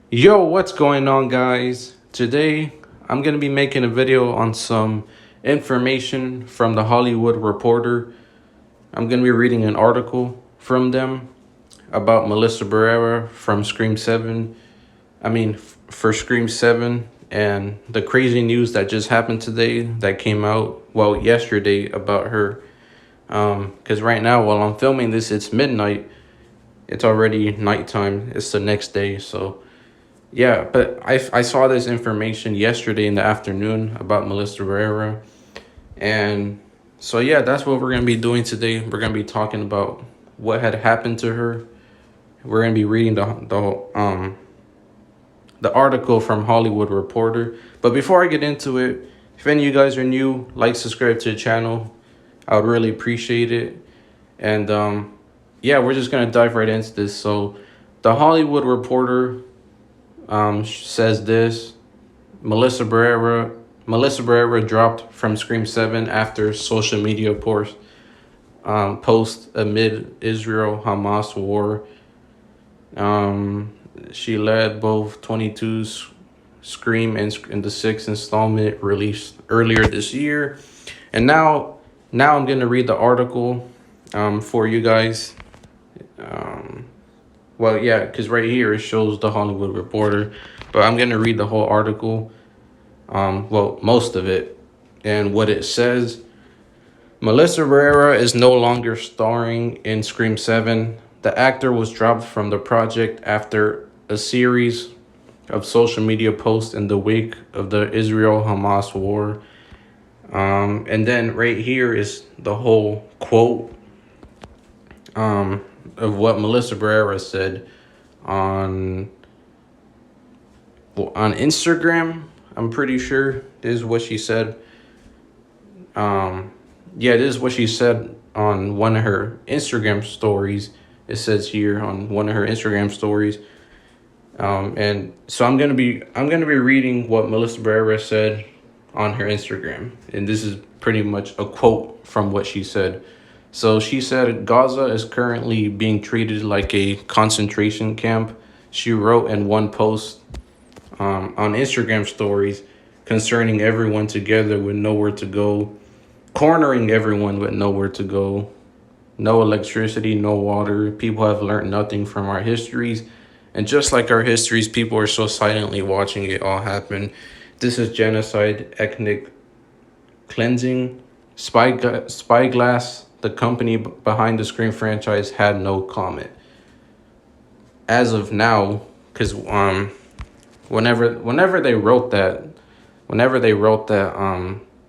Yo, what's going on, guys? Today, I'm going to be making a video on some information from the Hollywood Reporter. I'm going to be reading an article from them about Melissa Barrera from Scream 7. For Scream 7 and the crazy news that just happened today that came out, well, yesterday about her. Because right now, while I'm filming this, it's midnight. It's already nighttime. It's the next day, so. Yeah, but I saw this information yesterday in the afternoon about Melissa Barrera. And so, yeah, that's what we're going to be doing today. We're going to be talking about what had happened to her. We're going to be reading the article from Hollywood Reporter. But before I get into it, if any of you guys are new, like, subscribe to the channel. I would really appreciate it. And yeah, we're just going to dive right into this. So the Hollywood Reporter says this: Melissa Barrera dropped from Scream 7 after social media post amid Israel-Hamas war. She led both 22's Scream and the sixth installment released earlier this year. And now I'm going to read the article for you guys. Well, yeah, because right here it shows the Hollywood Reporter, but I'm going to read the whole article, well, most of it, and what it says. Melissa Barrera is no longer starring in Scream 7. The actor was dropped from the project after a series of social media posts in the wake of the Israel-Hamas war. And then right here is the whole quote of what Melissa Barrera said on Instagram. I'm pretty sure this is what she said. Yeah, this is what she said on one of her Instagram stories. It says here on one of her Instagram stories. And so I'm gonna be reading what Melissa Barrera said on her Instagram, and this is pretty much a quote from what she said. So she said, Gaza is currently being treated like a concentration camp. She wrote in one post on Instagram stories concerning everyone together with nowhere to go, cornering everyone with nowhere to go, no electricity, no water. People have learned nothing from our histories. And just like our histories, people are so silently watching it all happen. This is genocide, ethnic cleansing. Spyglass, the company behind the Scream franchise, had no comment. As of now, because whenever they wrote that,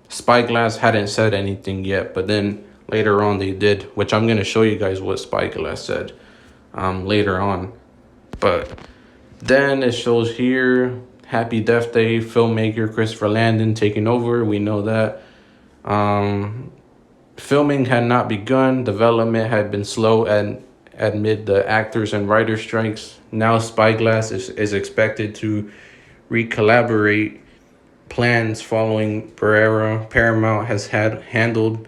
Spyglass hadn't said anything yet, but then later on they did, which I'm gonna show you guys what Spyglass said later on. But then it shows here, Happy Death Day, filmmaker Christopher Landon taking over. We know that. Filming had not begun. Development had been slow and amid the actors and writers strikes. Now Spyglass is expected to recollaborate plans following Barrera. Paramount has handled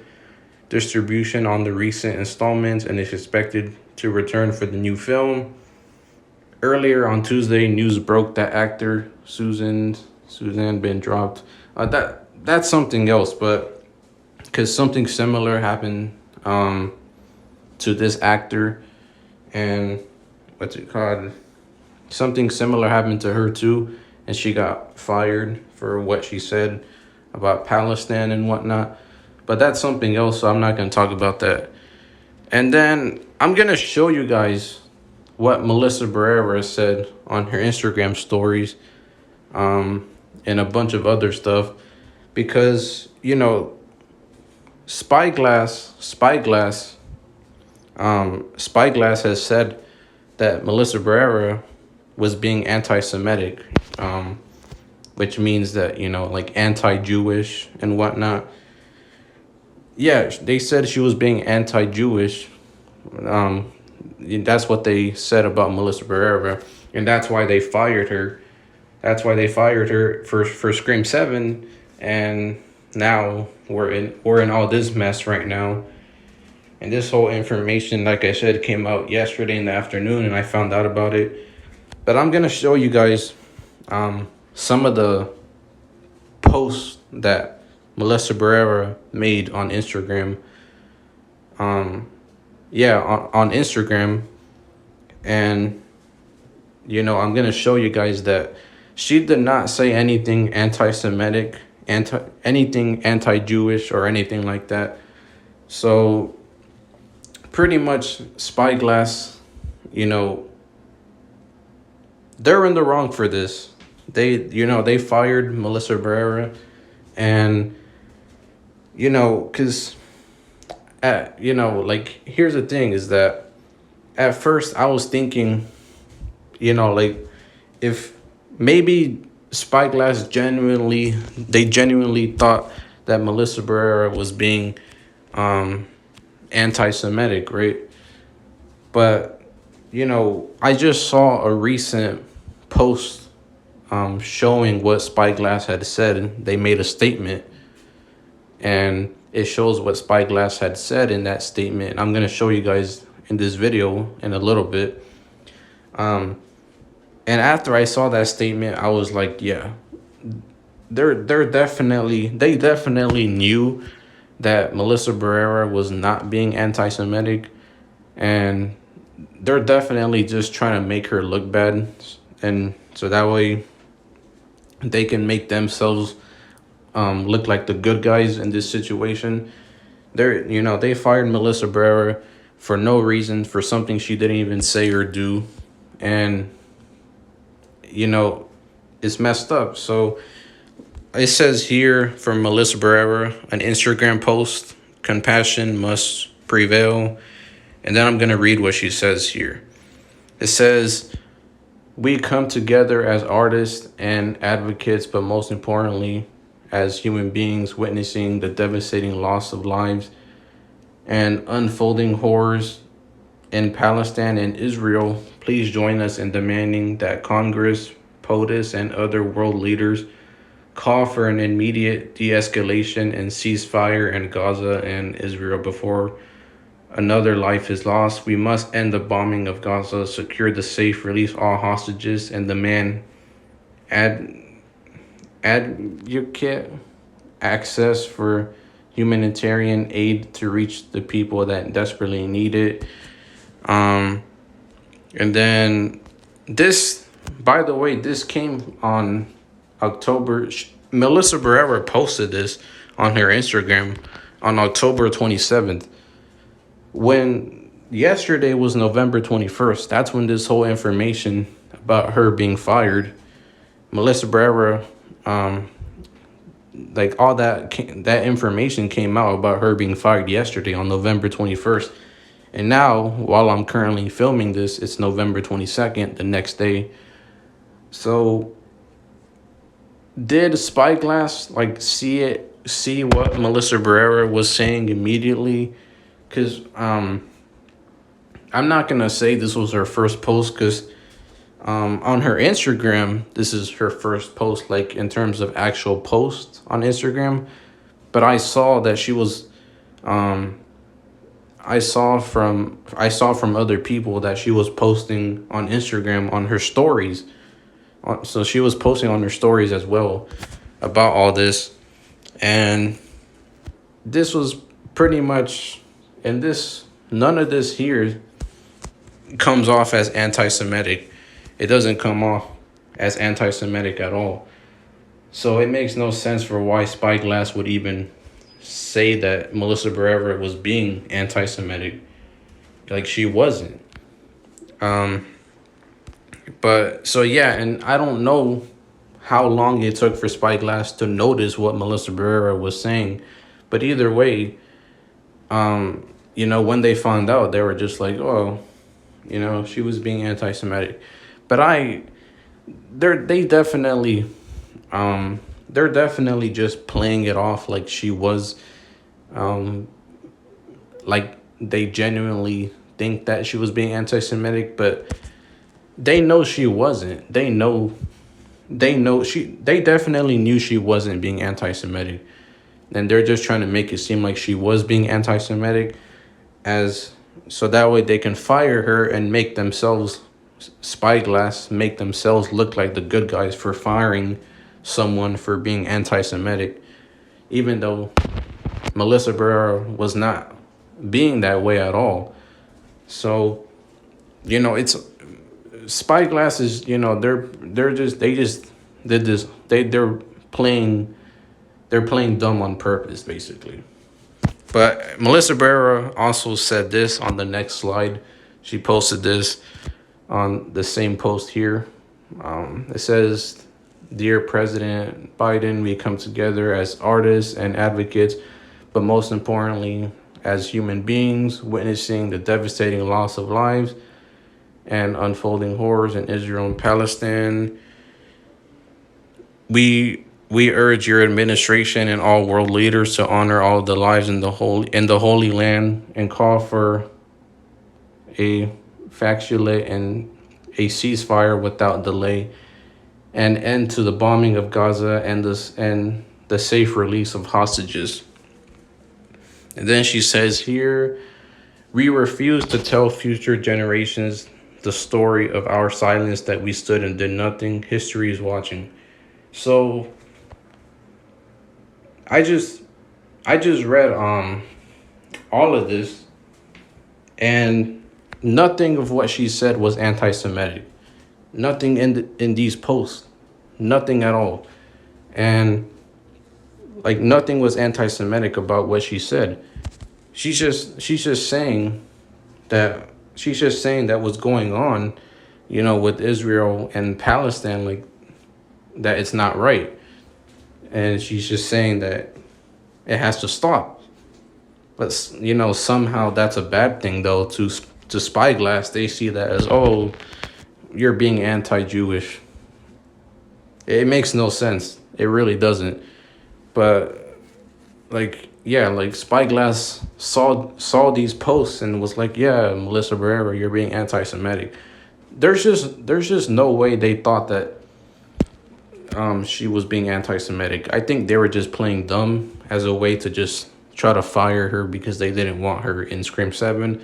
distribution on the recent installments and is expected to return for the new film. Earlier on Tuesday, news broke that actor Suzanne been dropped. That's something else, but because something similar happened to this actor, and what's it called? Something similar happened to her too, and she got fired for what she said about Palestine and whatnot. But that's something else, so I'm not going to talk about that. And then I'm going to show you guys what Melissa Barrera said on her Instagram stories, and a bunch of other stuff, because Spyglass has said that Melissa Barrera was being anti-Semitic, which means that like anti-Jewish and whatnot. Yeah, they said she was being anti-Jewish. That's what they said about Melissa Barrera, and that's why they fired her. That's why they fired her for Scream 7, and now we're in all this mess right now. And this whole information, like I said, came out yesterday in the afternoon, and I found out about it. But I'm gonna show you guys some of the posts that Melissa Barrera made on Instagram. Yeah, on Instagram. And I'm gonna show you guys that she did not say anything anti-Semitic, anything anti-Jewish or anything like that. So pretty much Spyglass, you know, they're in the wrong for this. They fired Melissa Barrera, and because like, here's the thing is that at first I was thinking, like, if maybe Spyglass genuinely thought that Melissa Barrera was being anti-Semitic, right? But I just saw a recent post showing what Spyglass had said. They made a statement, and it shows what Spyglass had said in that statement. I'm gonna show you guys in this video in a little bit. And after I saw that statement, I was like, yeah, they definitely knew that Melissa Barrera was not being anti-Semitic, and they're definitely just trying to make her look bad, and so that way they can make themselves look like the good guys in this situation. They fired Melissa Barrera for no reason, for something she didn't even say or do, and it's messed up. So it says here from Melissa Barrera, an Instagram post: compassion must prevail. And then I'm going to read what she says here. It says, we come together as artists and advocates, but most importantly, as human beings witnessing the devastating loss of lives and unfolding horrors in Palestine and Israel. Please join us in demanding that Congress, POTUS, and other world leaders call for an immediate de-escalation and ceasefire in Gaza and Israel before another life is lost. We must end the bombing of Gaza, secure the safe, release all hostages, and demand adequate access for humanitarian aid to reach the people that desperately need it. And then this, by the way, this came on October. Melissa Barrera posted this on her Instagram on October 27th. When yesterday was November 21st, that's when this whole information about her being fired, Melissa Barrera, like all that information came out about her being fired yesterday on November 21st. And now, while I'm currently filming this, it's November 22nd, the next day. So did Spyglass see what Melissa Barrera was saying immediately? Because I'm not going to say this was her first post, because on her Instagram, this is her first post, like in terms of actual posts on Instagram. But I saw that she was, I saw from other people that she was posting on Instagram on her stories. So she was posting on her stories as well about all this. And this was pretty much, and none of this here comes off as anti-Semitic. It doesn't come off as anti-Semitic at all. So it makes no sense for why Spyglass would even say that Melissa Barrera was being anti-Semitic. Like, she wasn't. But so yeah, and I don't know how long it took for Spyglass to notice what Melissa Barrera was saying, but either way, when they found out, they were just like, oh, she was being anti-Semitic. But they're definitely just playing it off like she was, like they genuinely think that she was being anti-Semitic, but they know she wasn't. They definitely knew she wasn't being anti-Semitic. And they're just trying to make it seem like she was being anti-Semitic, so that way they can fire her and make themselves Spyglass make themselves look like the good guys for firing someone for being anti-Semitic, even though Melissa Barrera was not being that way at all. So, it's Spyglass is, they just did this. Playing they're playing dumb on purpose, basically. But Melissa Barrera also said this on the next slide. She posted this on the same post here. It says, "Dear President Biden, we come together as artists and advocates, but most importantly, as human beings, witnessing the devastating loss of lives and unfolding horrors in Israel and Palestine. We urge your administration and all world leaders to honor all the lives in the Holy Land and call for a factual and a ceasefire without delay, and end to the bombing of Gaza and the safe release of hostages." And then she says here, "We refuse to tell future generations the story of our silence, that we stood and did nothing. History is watching." So I just read all of this, and nothing of what she said was anti-Semitic. Nothing in these posts, nothing at all, and like nothing was anti-Semitic about what she said. She's just saying that what's going on, with Israel and Palestine, like that it's not right, and she's just saying that it has to stop. But somehow that's a bad thing, though. To Spyglass, they see that as, oh, you're being anti-Jewish. It makes no sense. It really doesn't. But like Spyglass saw these posts and was like, yeah, Melissa Barrera, you're being anti-Semitic. There's just no way they thought that she was being anti-Semitic. I think they were just playing dumb as a way to just try to fire her because they didn't want her in Scream 7.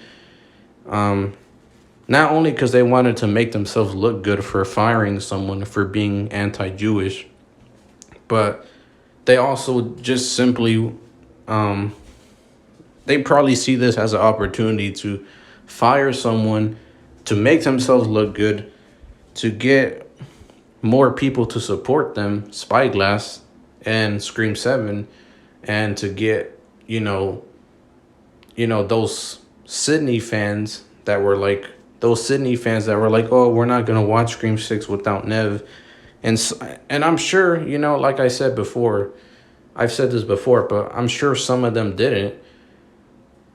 Not only because they wanted to make themselves look good for firing someone for being anti-Jewish, but they also just simply, they probably see this as an opportunity to fire someone, to make themselves look good, to get more people to support them, Spyglass and Scream 7, and to get, those Sydney fans that were like, oh, we're not going to watch Scream 6 without Nev. And I'm sure, like I said before, I've said this before, but I'm sure some of them didn't.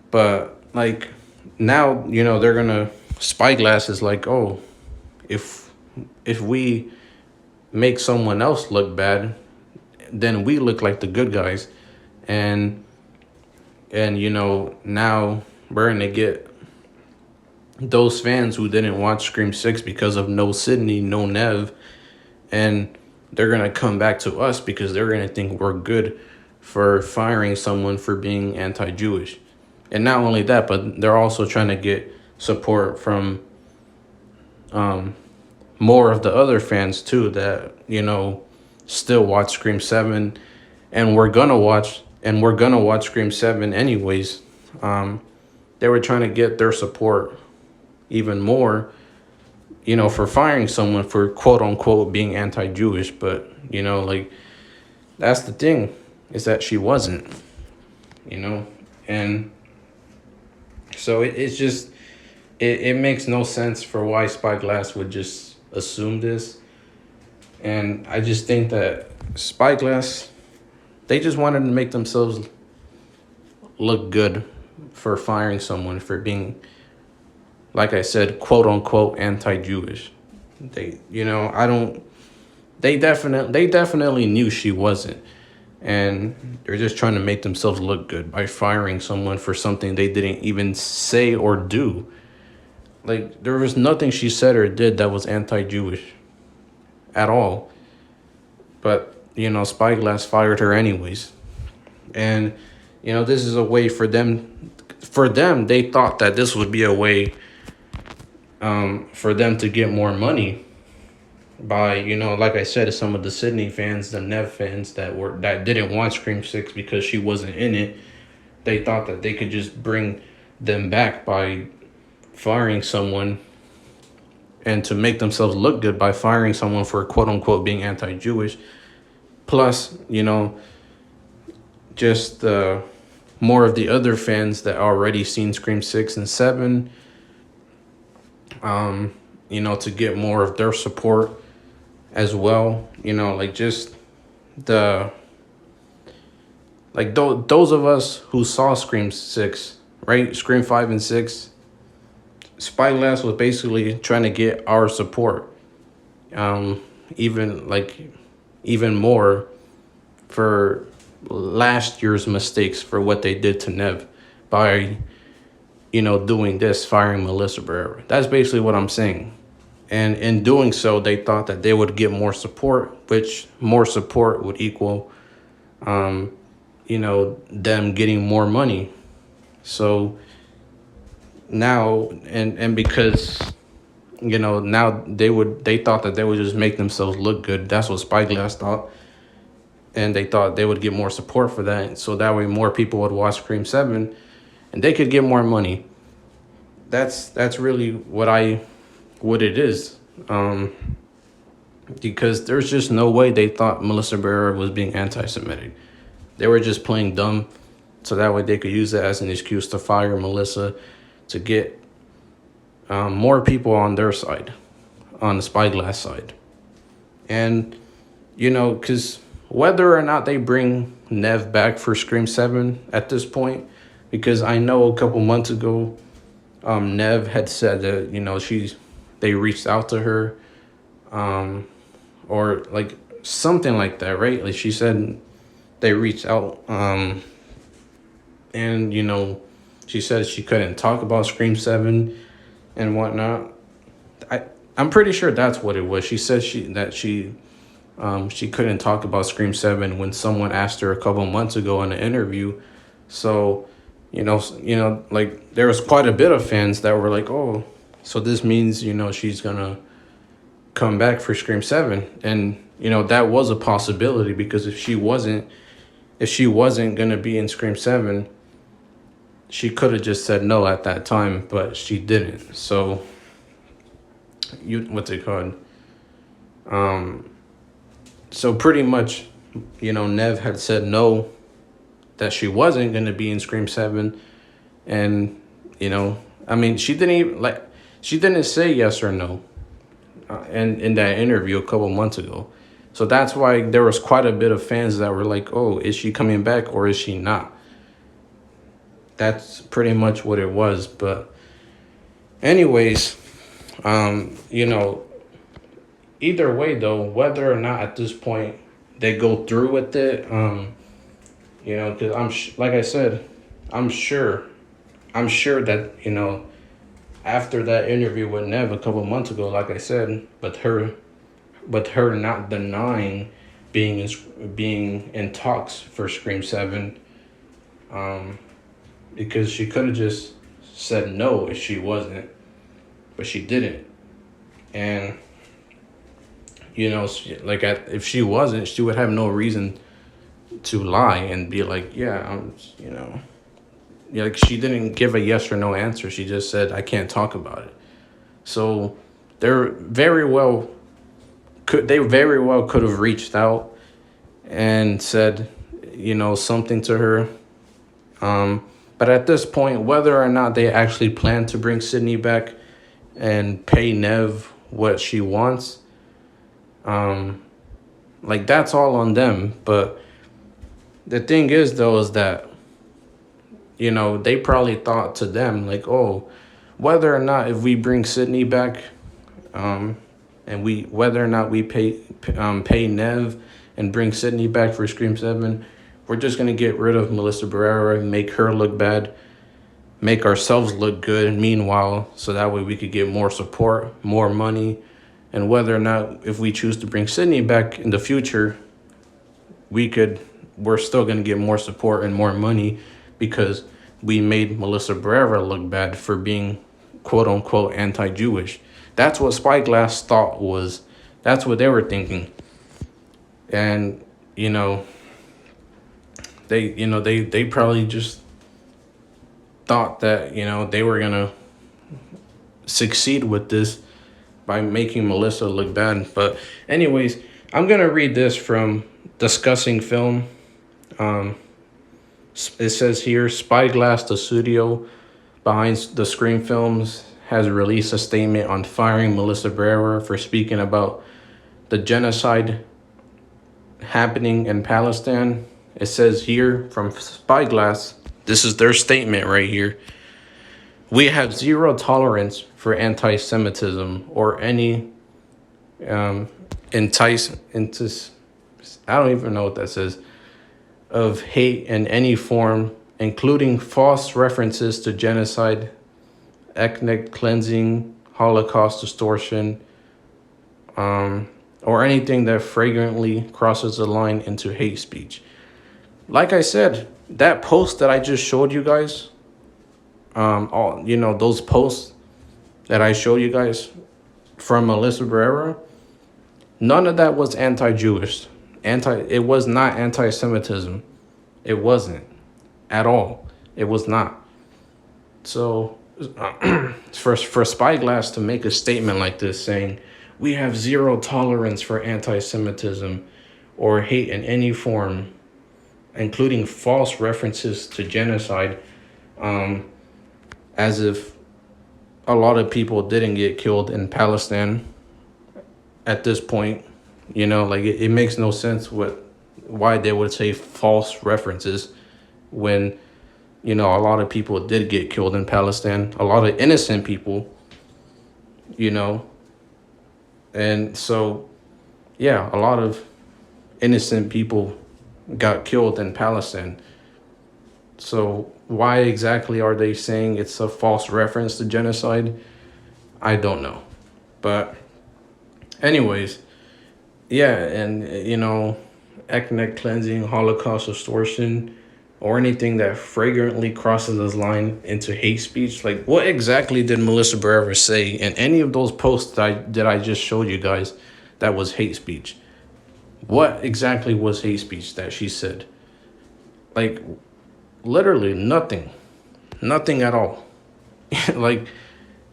But like now, they're going to, Spyglass is like, oh, if we make someone else look bad, then we look like the good guys. And now we're going to get those fans who didn't watch Scream 6 because of no Sydney, no Nev, and they're going to come back to us because they're going to think we're good for firing someone for being anti-Jewish. And not only that, but they're also trying to get support from more of the other fans too that, still watch Scream 7, and we're gonna watch Scream 7 anyways. They were trying to get their support even more, for firing someone for quote unquote being anti-Jewish. But, that's the thing, is that she wasn't, and so it's just, it makes no sense for why Spyglass would just assume this. And I just think that Spyglass, they just wanted to make themselves look good for firing someone for being, like I said, quote unquote anti-Jewish. They definitely knew she wasn't. And they're just trying to make themselves look good by firing someone for something they didn't even say or do. Like, there was nothing she said or did that was anti-Jewish at all. But, Spyglass fired her anyways. And, this is a way for them. For them, they thought that this would be a way for them to get more money by, like I said, some of the Sydney fans, the Nev fans that didn't want Scream 6 because she wasn't in it. They thought that they could just bring them back by firing someone, and to make themselves look good by firing someone for quote unquote being anti-Jewish. Plus, just more of the other fans that already seen Scream 6 and 7, to get more of their support as well. Like just the, like those of us who saw Scream 6, right? Scream 5 and 6, Spyglass was basically trying to get our support. Even more for last year's mistakes for what they did to Nev by, doing this, firing Melissa Barrera. That's basically what I'm saying. And in doing so, they thought that they would get more support, which more support would equal, them getting more money. So now, and because, now they thought that they would just make themselves look good. That's what Spyglass thought. And they thought they would get more support for that. So that way more people would watch Scream 7 and they could get more money. That's really what it is. Because there's just no way they thought Melissa Barrera was being anti-Semitic. They were just playing dumb, so that way they could use it as an excuse to fire Melissa, to get more people on their side, on the Spyglass side. And, because whether or not they bring Nev back for Scream 7 at this point, because I know a couple months ago, Nev had said that, they reached out to her, or like something like that, right? Like she said they reached out, and, she said she couldn't talk about Scream 7 and whatnot. I'm pretty sure that's what it was. She said she couldn't talk about Scream 7 when someone asked her a couple months ago in an interview. So, like there was quite a bit of fans that were like, oh, so this means, she's gonna come back for Scream 7. And, that was a possibility, because if she wasn't gonna be in Scream 7, she could have just said no at that time, but she didn't. So what's it called? So pretty much, Nev had said no, that she wasn't going to be in Scream 7. And, she didn't say yes or no in that interview a couple months ago. So that's why there was quite a bit of fans that were like, oh, is she coming back or is she not? That's pretty much what it was. But anyways, either way, though, whether or not at this point they go through with it, because like I said, I'm sure that, after that interview with Nev a couple months ago, like I said, but her not denying being in talks for Scream 7, because she could have just said no if she wasn't, but she didn't. And, if she wasn't, she would have no reason to lie and be like, yeah, like she didn't give a yes or no answer. She just said, I can't talk about it. So they very well could have reached out and said, something to her. But at this point, whether or not they actually plan to bring Sydney back and pay Nev what she wants, that's all on them. But the thing is, though, is that, they probably thought to them, like, oh, whether or not if we bring Sydney back, and whether or not we pay Nev and bring Sydney back for Scream 7, we're just going to get rid of Melissa Barrera, make her look bad, make ourselves look good meanwhile, so that way we could get more support, more money. And whether or not, if we choose to bring Sydney back in the future, we're still going to get more support and more money, because we made Melissa Barrera look bad for being quote unquote anti-Jewish. That's what Spyglass thought was. That's what they were thinking. And you know, they probably just thought that they were gonna succeed with this by making Melissa look bad. But anyways, I'm gonna read this from Discussing Film. It says here, Spyglass, the studio behind the Scream films, has released a statement on firing Melissa Barrera for speaking about the genocide happening in Palestine. It says here from Spyglass, this is their statement right here. We have zero tolerance for anti-Semitism or any I don't even know what that says, of hate in any form, including false references to genocide, ethnic cleansing, Holocaust distortion, or anything that flagrantly crosses the line into hate speech. Like I said, that post that I just showed you guys, those posts that I showed you guys from Melissa Barrera, none of that was anti-Jewish. It was not anti-Semitism. It wasn't at all. It was not. So for Spyglass to make a statement like this saying, we have zero tolerance for anti-Semitism or hate in any form, including false references to genocide, as if a lot of people didn't get killed in Palestine at this point. It makes no sense why they would say false references when, a lot of people did get killed in Palestine, a lot of innocent people, and so, yeah, a lot of innocent people got killed in Palestine. So why exactly are they saying it's a false reference to genocide? I don't know. But anyways, yeah, and ethnic cleansing, Holocaust distortion, or anything that flagrantly crosses this line into hate speech. Like, what exactly did Melissa Barrera say in any of those posts that I just showed you guys that was hate speech? What exactly was hate speech that she said? Like, literally nothing. Nothing at all. Like,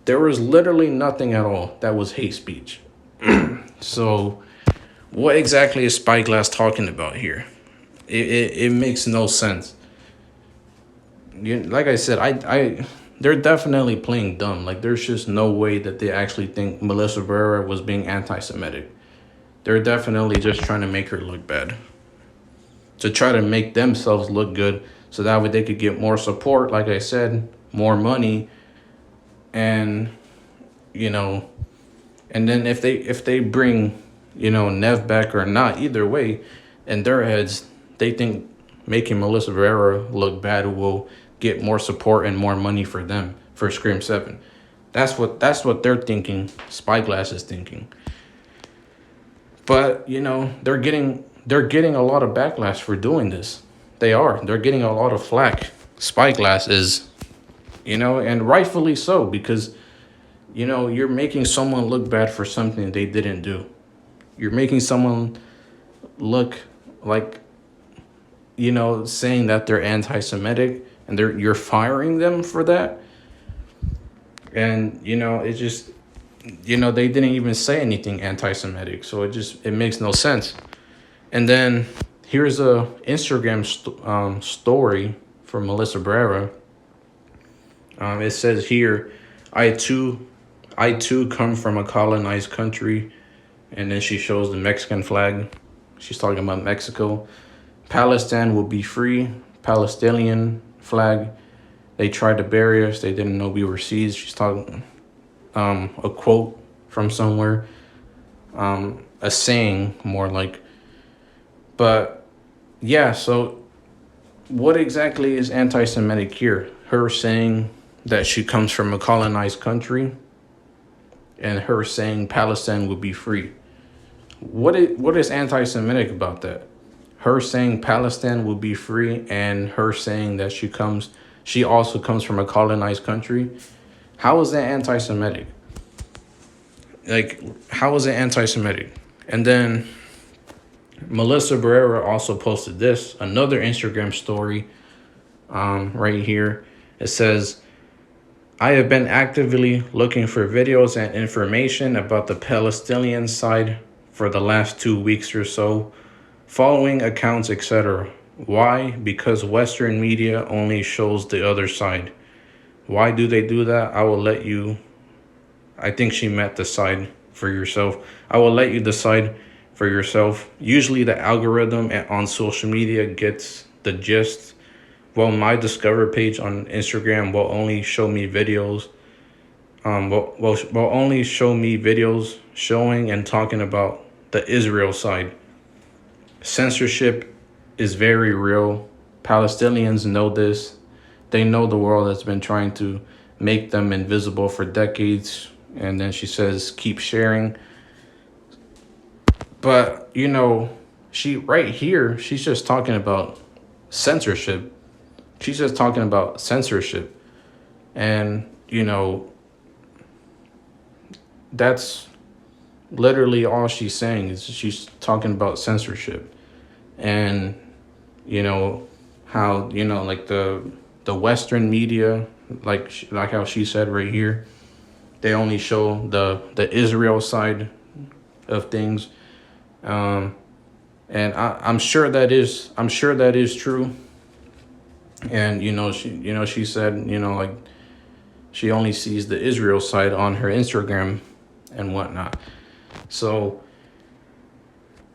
there was literally nothing at all that was hate speech. So, what exactly is Spyglass talking about here? It makes no sense. Like I said, they're definitely playing dumb. Like, there's just no way that they actually think Melissa Barrera was being anti-Semitic. They're definitely just trying to make her look bad, to try to make themselves look good, so that way they could get more support, like I said, more money, and and then if they bring Nev back or not, either way, in their heads they think making Melissa Barrera look bad will get more support and more money for them for Scream 7. That's what they're thinking. Spyglass is thinking. But they're getting a lot of backlash for doing this. They're getting a lot of flack. Spyglass is, and rightfully so, because you're making someone look bad for something they didn't do. You're making someone look like, saying that they're anti-Semitic, and you're firing them for that. And it just, they didn't even say anything anti-Semitic, so it makes no sense. And then here's a Instagram story from Melissa Barrera. It says here, I too come from a colonized country. And then she shows the Mexican flag. She's talking about Mexico. Palestine will be free. Palestinian flag. They tried to bury us. They didn't know we were seized. She's talking a quote from somewhere. A saying, more like. But, yeah, so what exactly is anti-Semitic here? Her saying that she comes from a colonized country, and her saying Palestine will be free. What is anti-Semitic about that? Her saying Palestine will be free, and her saying that she also comes from a colonized country. How is that anti-Semitic? Like, how is it anti-Semitic? And then Melissa Barrera also posted this, another Instagram story, right here. It says, I have been actively looking for videos and information about the Palestinian side for the last 2 weeks or so, following accounts, etc. Why? Because Western media only shows the other side. Why do they do that? I will let you, I think she meant decide for yourself. I will let you decide for yourself. Usually the algorithm on social media gets the gist. Well, my Discover page on Instagram will only show me videos. Will only show me videos showing and talking about the Israel side. Censorship is very real. Palestinians know this. They know the world has been trying to make them invisible for decades. And then she says, keep sharing. But, she right here, she's just talking about censorship. She's just talking about censorship. And, that's literally all she's saying is she's talking about censorship. And, how, like the Western media, like how she said right here, they only show the Israel side of things. And I'm sure that is true. And she said like she only sees the Israel side on her Instagram and whatnot. So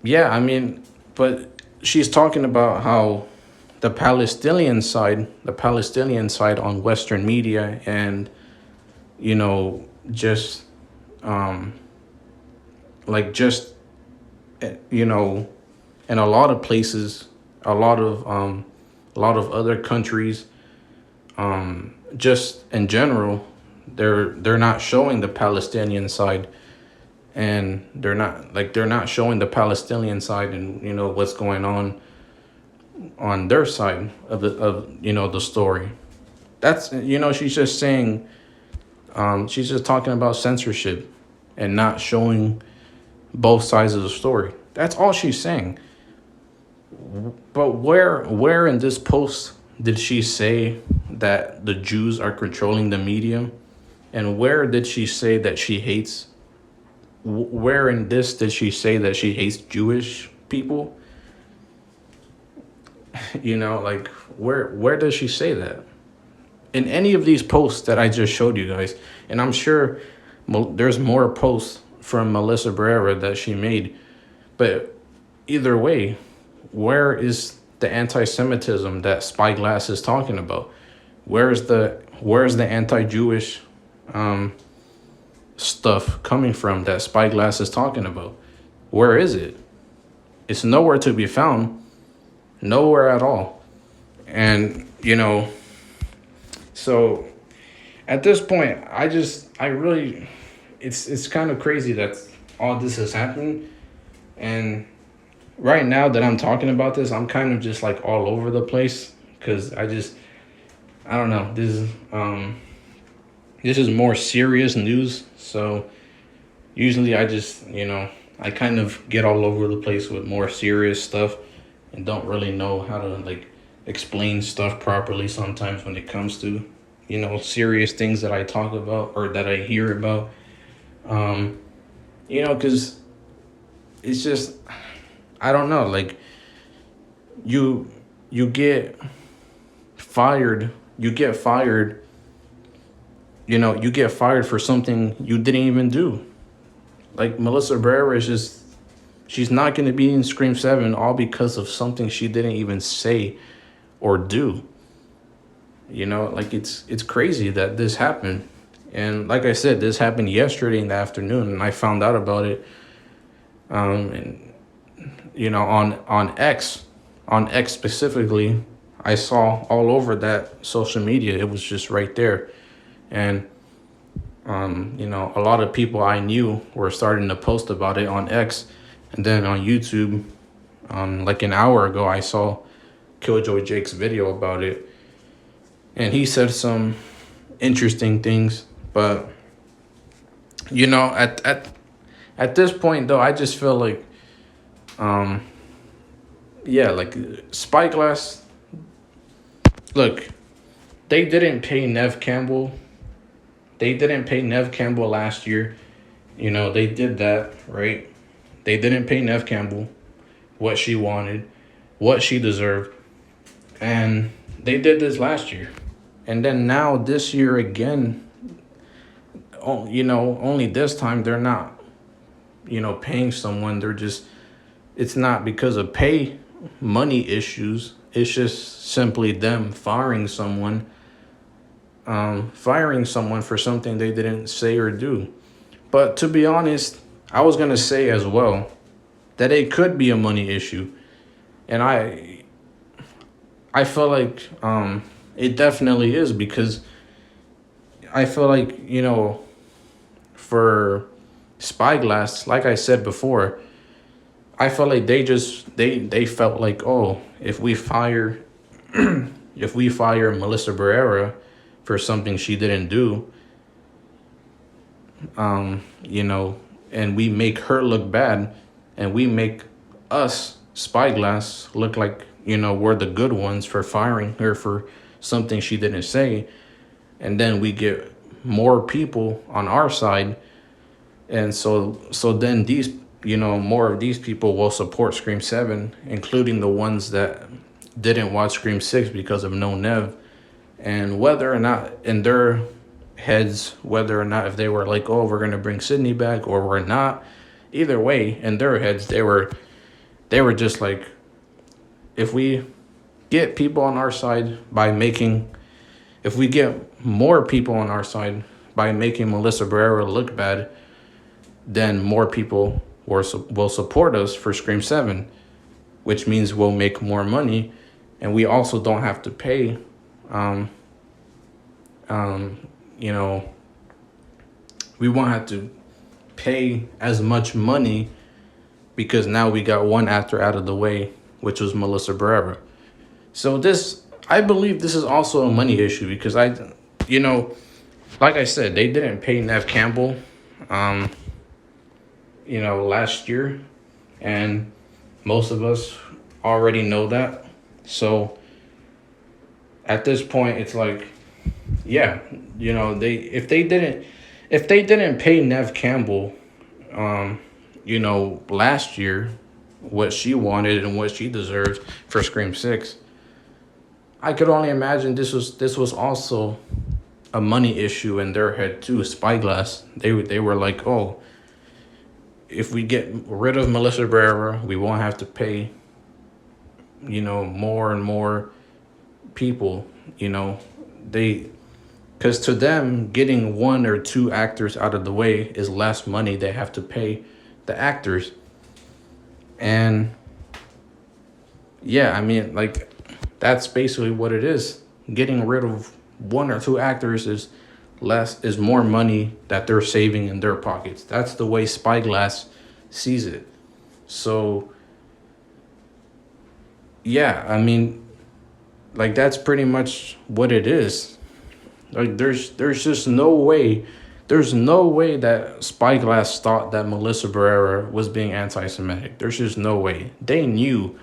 yeah, I mean, but she's talking about how the Palestinian side on Western media and just like just in a lot of places, a lot of other countries, just in general, they're not showing the Palestinian side, and they're not showing the Palestinian side and what's going on their side of the story. That's she's just saying, she's just talking about censorship and not showing both sides of the story. That's all she's saying. But where in this post did she say that the Jews are controlling the media? And where did she say that she hates? Where in this did she say that she hates Jewish people? Like where does she say that? In any of these posts that I just showed you guys, and I'm sure there's more posts from Melissa Barrera that she made, but either way, where is the anti-Semitism that Spyglass is talking about? Where's the anti-Jewish stuff coming from that Spyglass is talking about? Where is it? It's nowhere to be found. Nowhere at all. And so at this point, I really, it's kind of crazy that all this has happened. And right now that I'm talking about this, I'm kind of just like all over the place because I don't know. This is more serious news. So usually I just, I kind of get all over the place with more serious stuff and don't really know how to like explain stuff properly sometimes when it comes to, serious things that I talk about or that I hear about. Because it's just, I don't know, like you get fired, you get fired for something you didn't even do. Like Melissa Barrera she's not going to be in Scream 7 all because of something she didn't even say or do. Like it's crazy that this happened. And like I said, this happened yesterday in the afternoon, and I found out about it and on X specifically. I saw all over that social media. It was just right there. And a lot of people I knew were starting to post about it on X. And then on YouTube, like an hour ago, I saw Killjoy Jake's video about it. And he said some interesting things. But you know, at this point though, I just feel like, um, yeah, like Spyglass. Look, they didn't pay Nev Campbell. They didn't pay Nev Campbell last year. You know, they did that, right? They didn't pay Nev Campbell what she wanted, what she deserved, and they did this last year. And then now this year again, you know, only this time they're not, you know, paying someone. They're just, it's not because of pay money issues. It's just simply them firing someone for something they didn't say or do. But to be honest, I was gonna say as well that it could be a money issue, and I feel like it definitely is, because I feel like, you know, for Spyglass, like I said before, I felt like they felt like, oh, if we fire if we fire Melissa Barrera for something she didn't do, you know, and we make her look bad, and we make us Spyglass look like, you know, we're the good ones for firing her for something she didn't say, and then we get more people on our side, and so then these, you know, more of these people will support Scream 7, including the ones that didn't watch Scream 6 because of no Nev. And whether or not in their heads, whether or not if they were like, oh, we're gonna bring Sydney back or we're not, either way, in their heads they were just like, if we get people on our side by making, if we get more people on our side by making Melissa Barrera look bad, then more people will support us for Scream 7, which means we'll make more money, and we also don't have to pay, you know, we won't have to pay as much money because now we got one actor out of the way, which was Melissa Barrera. So this, I believe this is also a money issue, because you know, like I said, they didn't pay Nev Campbell, you know, last year, and most of us already know that. So at this point, it's like, yeah, you know, if they didn't pay Nev Campbell, you know, last year, what she wanted and what she deserved for Scream 6, I could only imagine this was also a money issue in their head too. Spyglass, they were like, oh, if we get rid of Melissa Barrera, we won't have to pay, you know, more and more people, you know, because to them, getting one or two actors out of the way is less money they have to pay the actors. And yeah, I mean, like, that's basically what it is. Getting rid of one or two actors is more money that they're saving in their pockets. That's the way Spyglass sees it. So yeah, I mean, like, that's pretty much what it is. Like, there's just no way, there's no way that Spyglass thought that Melissa Barrera was being anti-Semitic. There's just no way. They knew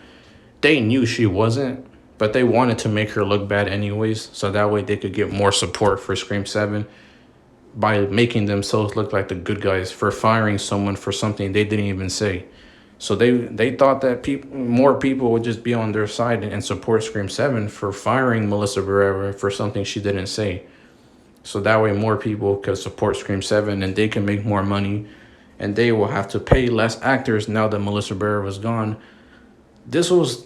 she wasn't, but they wanted to make her look bad anyways, so that way they could get more support for Scream 7 by making themselves look like the good guys for firing someone for something they didn't even say. So they thought that more people would just be on their side and support Scream 7 for firing Melissa Barrera for something she didn't say. So that way more people could support Scream 7 and they can make more money, and they will have to pay less actors now that Melissa Barrera was gone. This was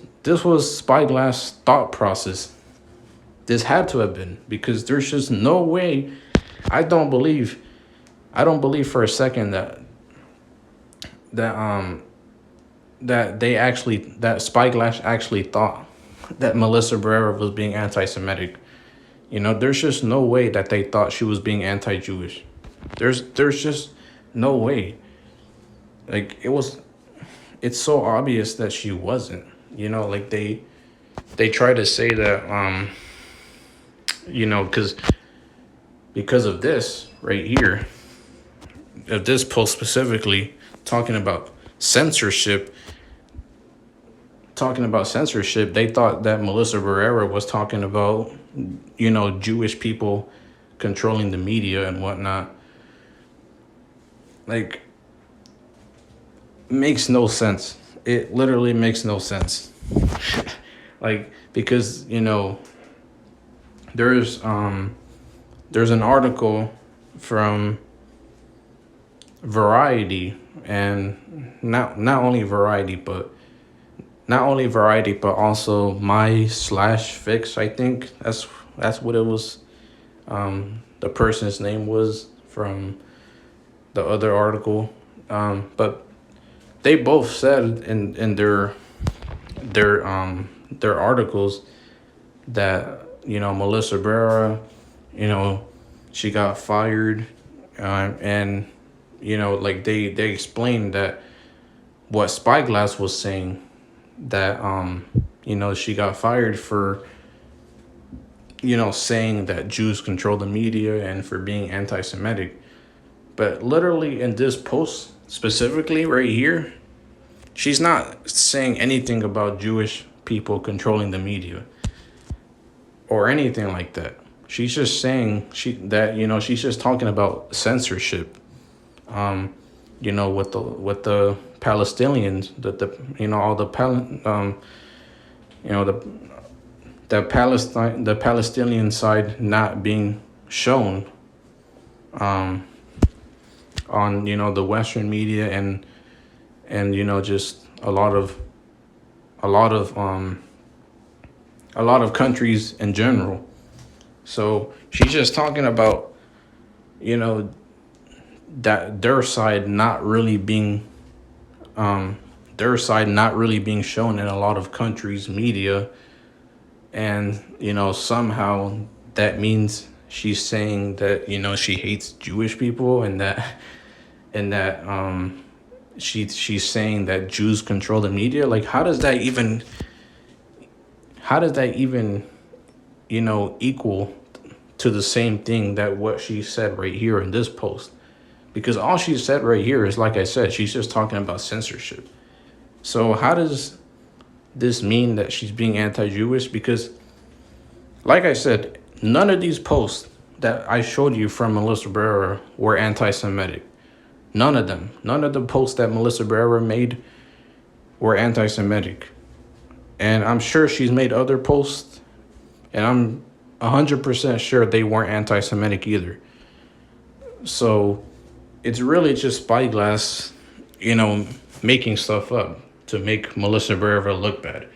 Spyglass' thought process. This had to have been, because there's just no way. I don't believe for a second that Spyglass actually thought that Melissa Barrera was being anti-Semitic. You know, there's just no way that they thought she was being anti-Jewish. There's just no way. Like, it's so obvious that she wasn't. You know, like they try to say that you know, because of this, right here of this post specifically talking about censorship, they thought that Melissa Barrera was talking about, Jewish people controlling the media and whatnot. Like, makes no sense. It literally makes no sense. Like, because, there's an article from Variety, and not only Variety, but also My/Fix. I think that's what it was. The person's name was from the other article. But they both said in their articles that Melissa Barrera, she got fired, and like they explained that what Spyglass was saying, that she got fired for saying that Jews control the media and for being anti-Semitic. But literally in this post specifically right here, she's not saying anything about Jewish people controlling the media or anything like that. She's just saying she's just talking about censorship. With the Palestinians, the Palestinian side not being shown on the Western media, and just a lot of countries in general. So she's just talking about that their side not really being shown in a lot of countries' media, and somehow that means she's saying that she hates Jewish people, and that she's saying that Jews control the media. Like, how does that even equal to the same thing that what she said right here in this post? Because all she said right here is, like I said, she's just talking about censorship. So how does this mean that she's being anti-Jewish? Because, like I said, none of these posts that I showed you from Melissa Barrera were anti-Semitic. None of them. None of the posts that Melissa Barrera made were anti-Semitic. And I'm sure she's made other posts, and I'm 100% sure they weren't anti-Semitic either. So it's really just Spyglass, making stuff up to make Melissa Barrera look bad.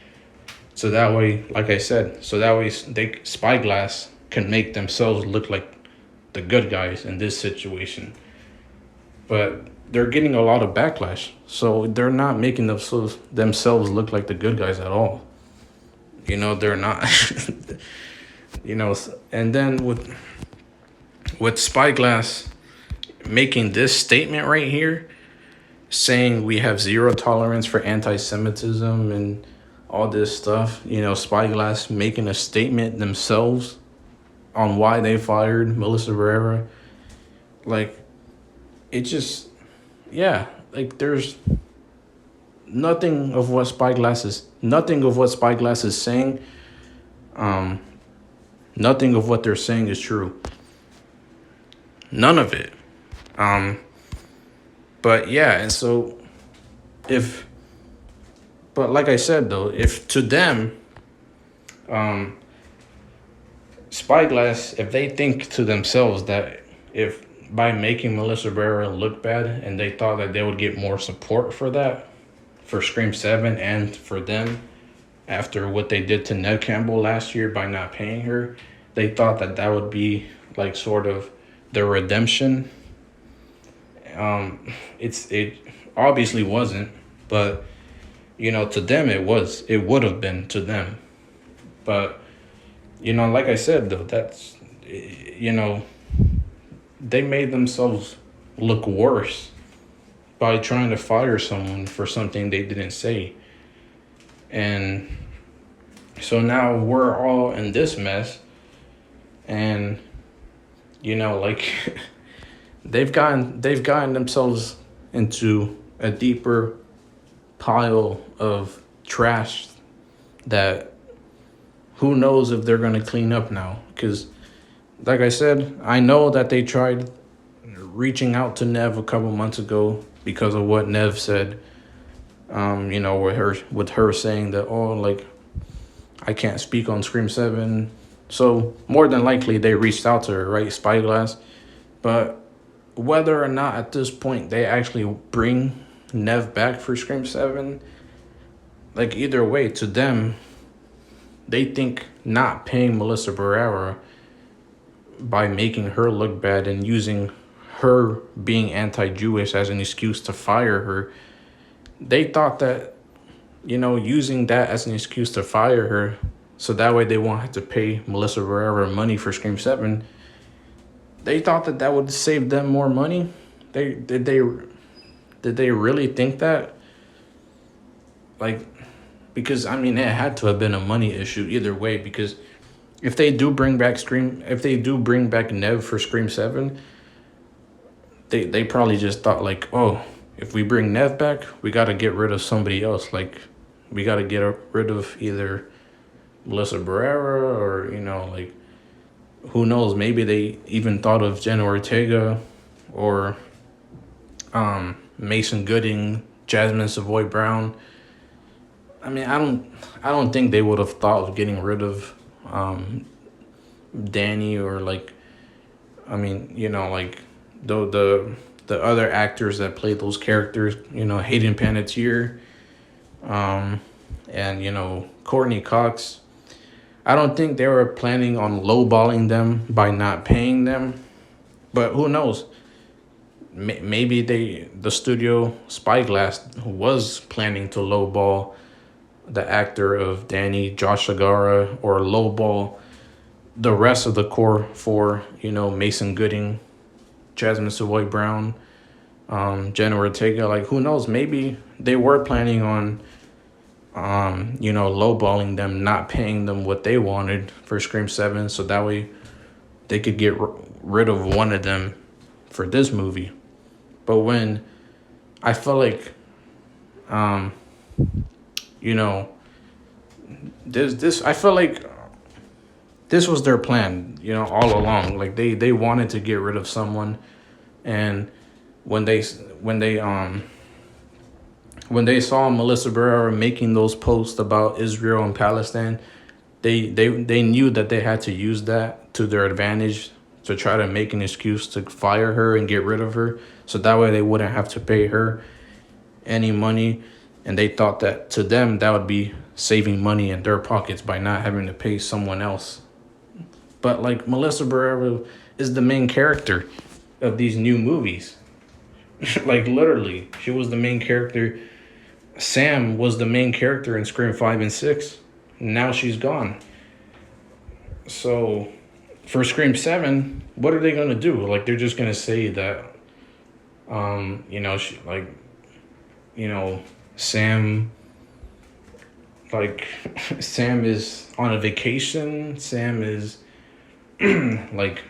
So that way, like I said, Spyglass can make themselves look like the good guys in this situation. But they're getting a lot of backlash, so they're not making themselves look like the good guys at all. They're not. And then with Spyglass making this statement right here, saying we have zero tolerance for anti-Semitism and all this stuff, Spyglass making a statement themselves on why they fired Melissa Barrera. Like, it just, there's nothing of what Spyglass is saying. Nothing of what they're saying is true. None of it. But yeah, and so but like I said though, if to them, Spyglass, if they think to themselves that if by making Melissa Barrera look bad, and they thought that they would get more support for that, for Scream 7 and for them, after what they did to Ned Campbell last year by not paying her, they thought that that would be like sort of their redemption. It obviously wasn't, but to them it would have been to them. But like I said though, that's they made themselves look worse by trying to fire someone for something they didn't say. And so now we're all in this mess, and like they've gotten themselves into a deeper pile of trash that who knows if they're gonna clean up now. Because, like I said, I know that they tried reaching out to Nev a couple months ago because of what Nev said. With her saying that, oh, like, I can't speak on Scream 7. So more than likely they reached out to her, right? Spyglass. But whether or not at this point they actually bring Nev back for Scream 7, like, either way, to them, they think not paying Melissa Barrera by making her look bad and using her being anti-Jewish as an excuse to fire her, they thought that, using that as an excuse to fire her, so that way they won't have to pay Melissa Barrera money for Scream 7. They thought that that would save them more money. Did they really think that? Like, because I mean, it had to have been a money issue either way. Because if they do bring back Nev for Scream 7, they probably just thought, like, oh, if we bring Nev back, we got to get rid of somebody else. Like, we got to get rid of either Melissa Barrera or, like, who knows? Maybe they even thought of Jenna Ortega or Mason Gooding, Jasmine Savoy Brown. I mean, I don't think they would have thought of getting rid of Danny, or, like, I mean, like, the other actors that played those characters, Hayden Panettiere, and Courtney Cox. I don't think they were planning on lowballing them by not paying them, but who knows? Maybe the studio Spyglass was planning to lowball the actor of Danny, Josh Agara, or lowball the rest of the core for, Mason Gooding, Jasmine Savoy Brown, Jenna Ortega. Like, who knows? Maybe they were planning on lowballing them, not paying them what they wanted for Scream 7, so that way they could get rid of one of them for this movie. But when I feel like, this I feel like this was their plan, all along. Like, they wanted to get rid of someone, and when they saw Melissa Barrera making those posts about Israel and Palestine, they knew that they had to use that to their advantage to try to make an excuse to fire her and get rid of her, so that way they wouldn't have to pay her any money. And they thought that to them that would be saving money in their pockets by not having to pay someone else. But, like, Melissa Barrera is the main character of these new movies. Like, literally, she was the main character. Sam was the main character in Scream 5 and 6. Now she's gone. So for Scream 7, what are they gonna do? Like, they're just gonna say that, she, like, Sam, like, Sam is on a vacation. Sam is like,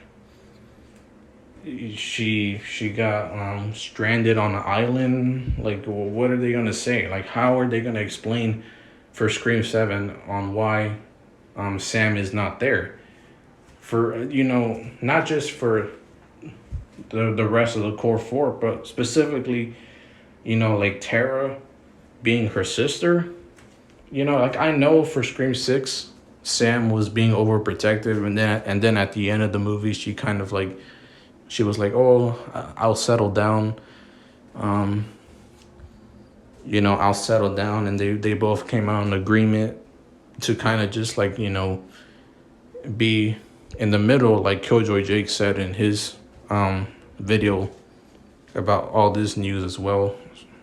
she got stranded on an island. Like, what are they gonna say? Like, how are they gonna explain for Scream 7 on why Sam is not there? For, not just for the rest of the core four, but specifically, like, Tara being her sister. Like, I know for Scream 6, Sam was being overprotective, and then at the end of the movie, she kind of, like, she was like, oh, I'll settle down. I'll settle down. And they both came out in agreement to kind of just, like, be in the middle, like Killjoy Jake said in his video about all this news as well,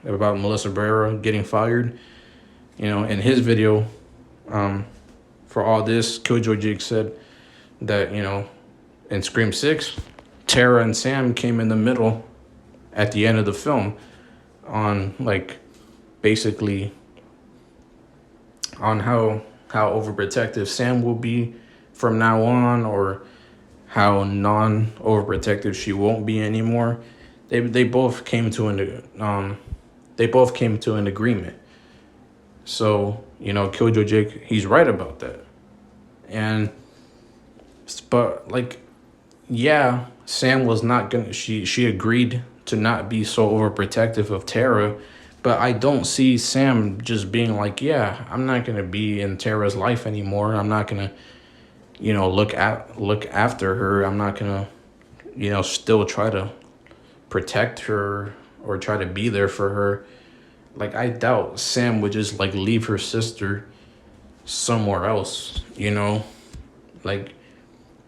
about Melissa Barrera getting fired. In his video, for all this, Killjoy Jake said that, in Scream 6, Tara and Sam came in the middle at the end of the film on, like, basically on how overprotective Sam will be from now on, or how non overprotective she won't be anymore. They both came to an agreement. So Killjoy Jake, he's right about that. And but like, yeah, Sam was not gonna. She agreed to not be so overprotective of Tara, but I don't see Sam just being like, yeah, I'm not gonna be in Tara's life anymore. I'm not gonna, look after her. I'm not gonna, still try to protect her or try to be there for her. Like, I doubt Sam would just like leave her sister somewhere else. Like,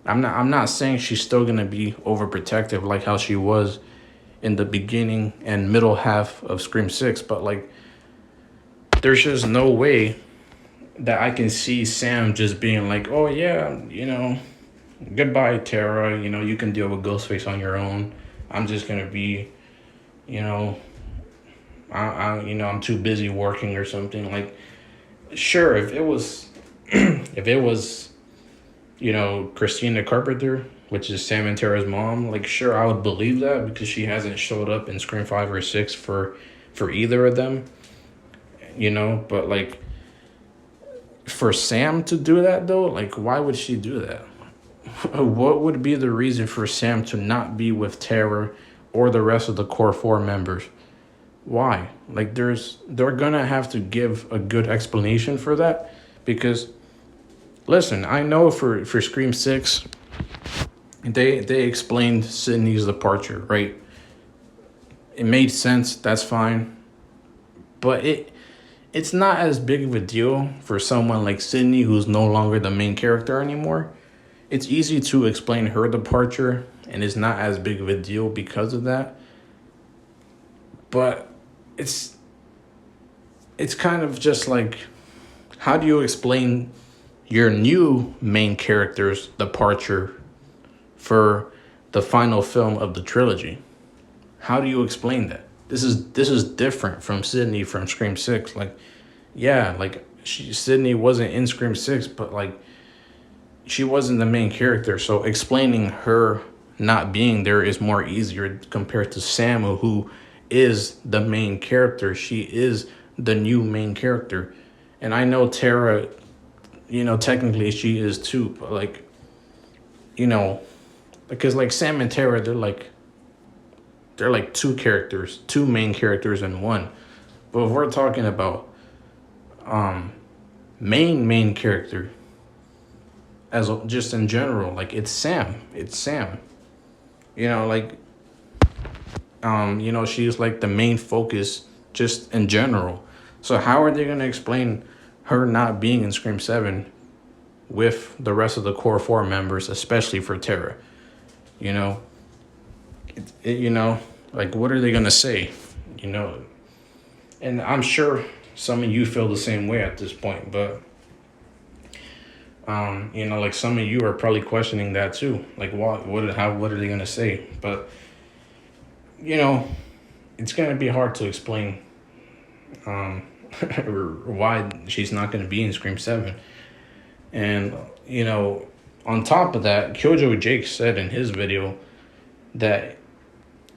I'm not saying she's still gonna be overprotective like how she was in the beginning and middle half of Scream 6, but like, there's just no way that I can see Sam just being like, oh yeah, goodbye Tara, you can deal with Ghostface on your own. I'm just gonna be, you know, I'm too busy working or something. Like, sure, if it was, if it was, Christina Carpenter, which is Sam and Tara's mom, like, sure, I would believe that because she hasn't showed up in Scream 5 or 6 for either of them, but like, for Sam to do that though, like, why would she do that? What would be the reason for Sam to not be with Tara or the rest of the core four members? Why? Like, they're gonna have to give a good explanation for that, because listen, I know for Scream 6, they explained Sydney's departure, right? It made sense, that's fine. But it's not as big of a deal for someone like Sydney, who's no longer the main character anymore. It's easy to explain her departure, and it's not as big of a deal because of that. But it's kind of just like, how do you explain your new main character's departure for the final film of the trilogy? How do you explain that? This is different from Sydney from Scream 6. Like, yeah, like, Sydney wasn't in Scream 6, but like, she wasn't the main character. So explaining her not being there is more easier compared to Sam, who is the main character. She is the new main character. And I know Tara, technically she is too, but like, because like Sam and Tara, they're like two main characters in one. But if we're talking about main character, just in general, like, it's Sam. Like, she's like the main focus just in general. So how are they going to explain her not being in Scream 7 with the rest of the core four members, especially for Tara? Like, what are they going to say? And I'm sure some of you feel the same way at this point, but like, some of you are probably questioning that too. Like, what are they going to say? But it's going to be hard to explain why she's not going to be in Scream 7. And, on top of that, Killjoy Jake said in his video that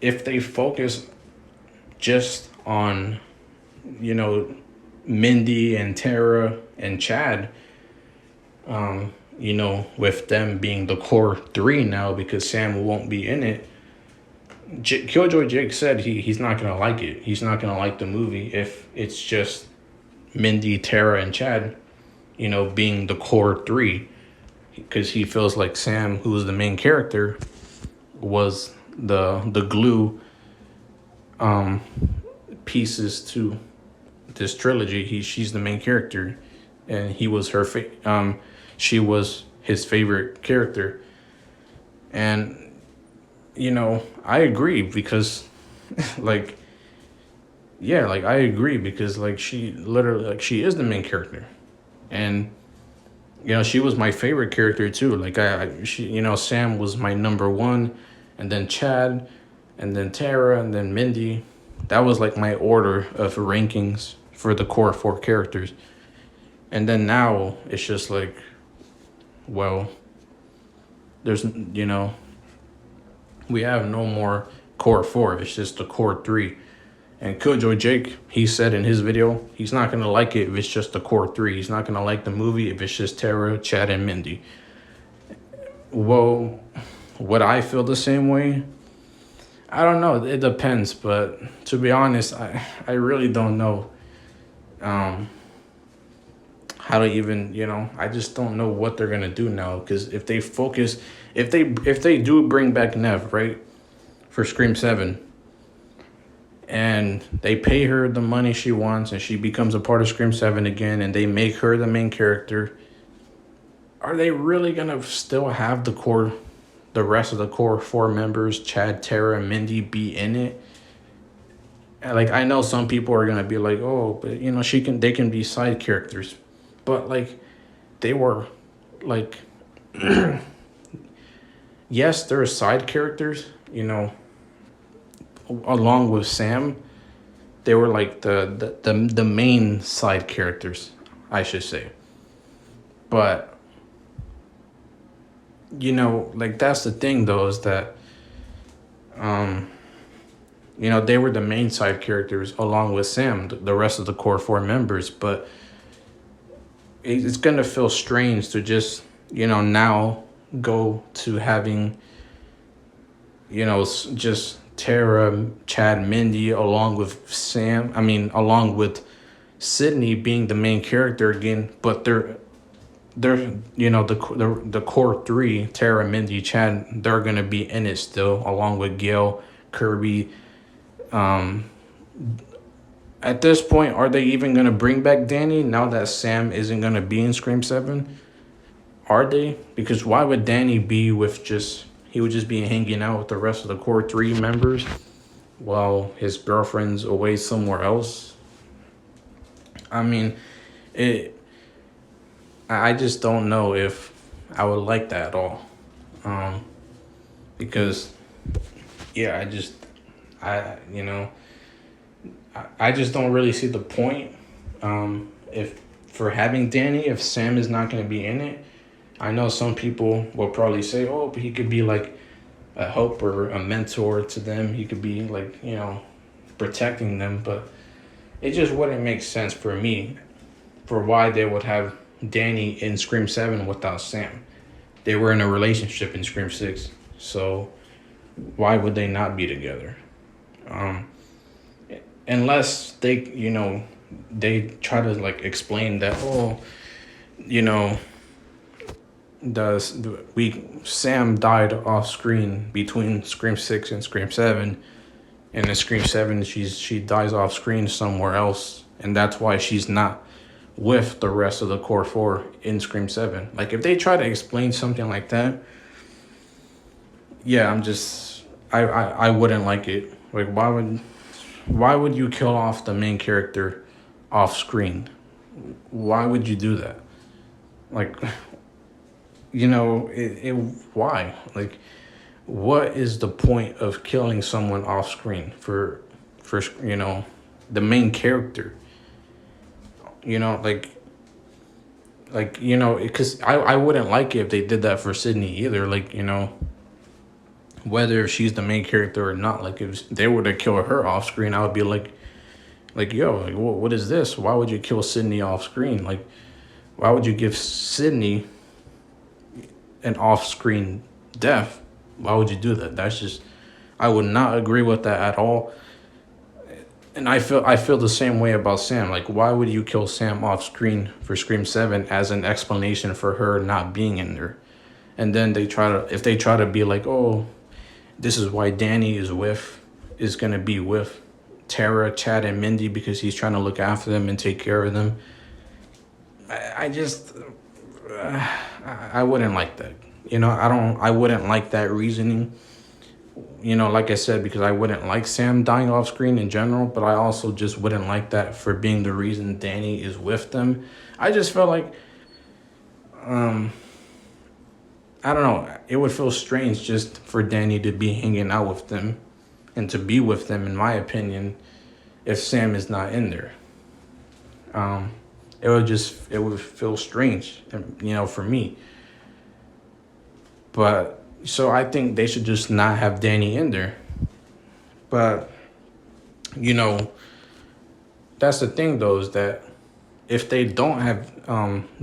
if they focus just on, Mindy and Tara and Chad, with them being the core three now because Sam won't be in it, Killjoy Jake said he's not going to like it. He's not going to like the movie if it's just Mindy, Tara, and Chad, being the core three, because he feels like Sam, who was the main character, was the glue pieces to this trilogy. She's the main character, and he was she was his favorite character. And I agree because like, yeah, like, I agree because like, she literally, like, she is the main character. And she was my favorite character too. Like, Sam was my number one, and then Chad, and then Tara, and then Mindy. That was like my order of rankings for the core four characters. And then now it's just like, well, There's, we have no more core four. It's just the core three. And Killjoy Jake, he said in his video, he's not gonna like it if it's just the core three. He's not gonna like the movie if it's just Tara, Chad, and Mindy. Well, would I feel the same way? I don't know. It depends, but to be honest, I really don't know how to even, I just don't know what they're gonna do now. Because if they focus, if they do bring back Nev, right, for Scream 7, and they pay her the money she wants and she becomes a part of Scream 7 again, and they make her the main character, are they really gonna still have the rest of the core four members, Chad, Tara, and Mindy, be in it? And, like, I know some people are gonna be like, oh, but they can be side characters, but like, they were like, yes, they're side characters, along with Sam. They were like the main side characters, I should say. But like, that's the thing though, is that they were the main side characters along with Sam, the rest of the core four members. But it's gonna feel strange to just now go to having just Tara, Chad, Mindy, along with Sam. I mean, along with Sydney being the main character again, but they're the core three, Tara, Mindy, Chad, they're gonna be in it still, along with Gail, Kirby. At this point, are they even gonna bring back Danny now that Sam isn't gonna be in Scream 7? Are they? Because why would Danny be with he would just be hanging out with the rest of the core three members while his girlfriend's away somewhere else? I mean, I just don't know if I would like that at all. Because, yeah, I just don't really see the point if for having Danny if Sam is not going to be in it. I know some people will probably say, oh, but he could be like a helper, a mentor to them. He could be like, protecting them. But it just wouldn't make sense for me for why they would have Danny in Scream 7 without Sam. They were in a relationship in Scream 6. So why would they not be together? Unless they try to like explain that, Sam died off screen between Scream 6 and Scream 7, and in Scream 7 she dies off screen somewhere else, and that's why she's not with the rest of the core four in Scream 7. Like, if they try to explain something like that, yeah, I wouldn't like it. Like, why would you kill off the main character off screen? Why would you do that? Like, why? Like, what is the point of killing someone off screen for the main character? Because I wouldn't like it if they did that for Sydney either. Like, whether she's the main character or not. Like, if they were to kill her off screen, I would be like, yo, like, what is this? Why would you kill Sydney off screen? Like, why would you give Sydney an off screen death? Why would you do that? That's just, I would not agree with that at all. And I feel the same way about Sam. Like, why would you kill Sam off screen for Scream 7 as an explanation for her not being in there? And then if they try to be like, oh, this is why Danny is gonna be with Tara, Chad, and Mindy, because he's trying to look after them and take care of them. I wouldn't like that. I wouldn't like that reasoning. Like I said, because I wouldn't like Sam dying off screen in general, but I also just wouldn't like that for being the reason Danny is with them. I just felt like, I don't know, it would feel strange just for Danny to be hanging out with them and to be with them, in my opinion, if Sam is not in there. It would feel strange, for me. But so I think they should just not have Danny in there. But you know, that's the thing though, is that if they don't have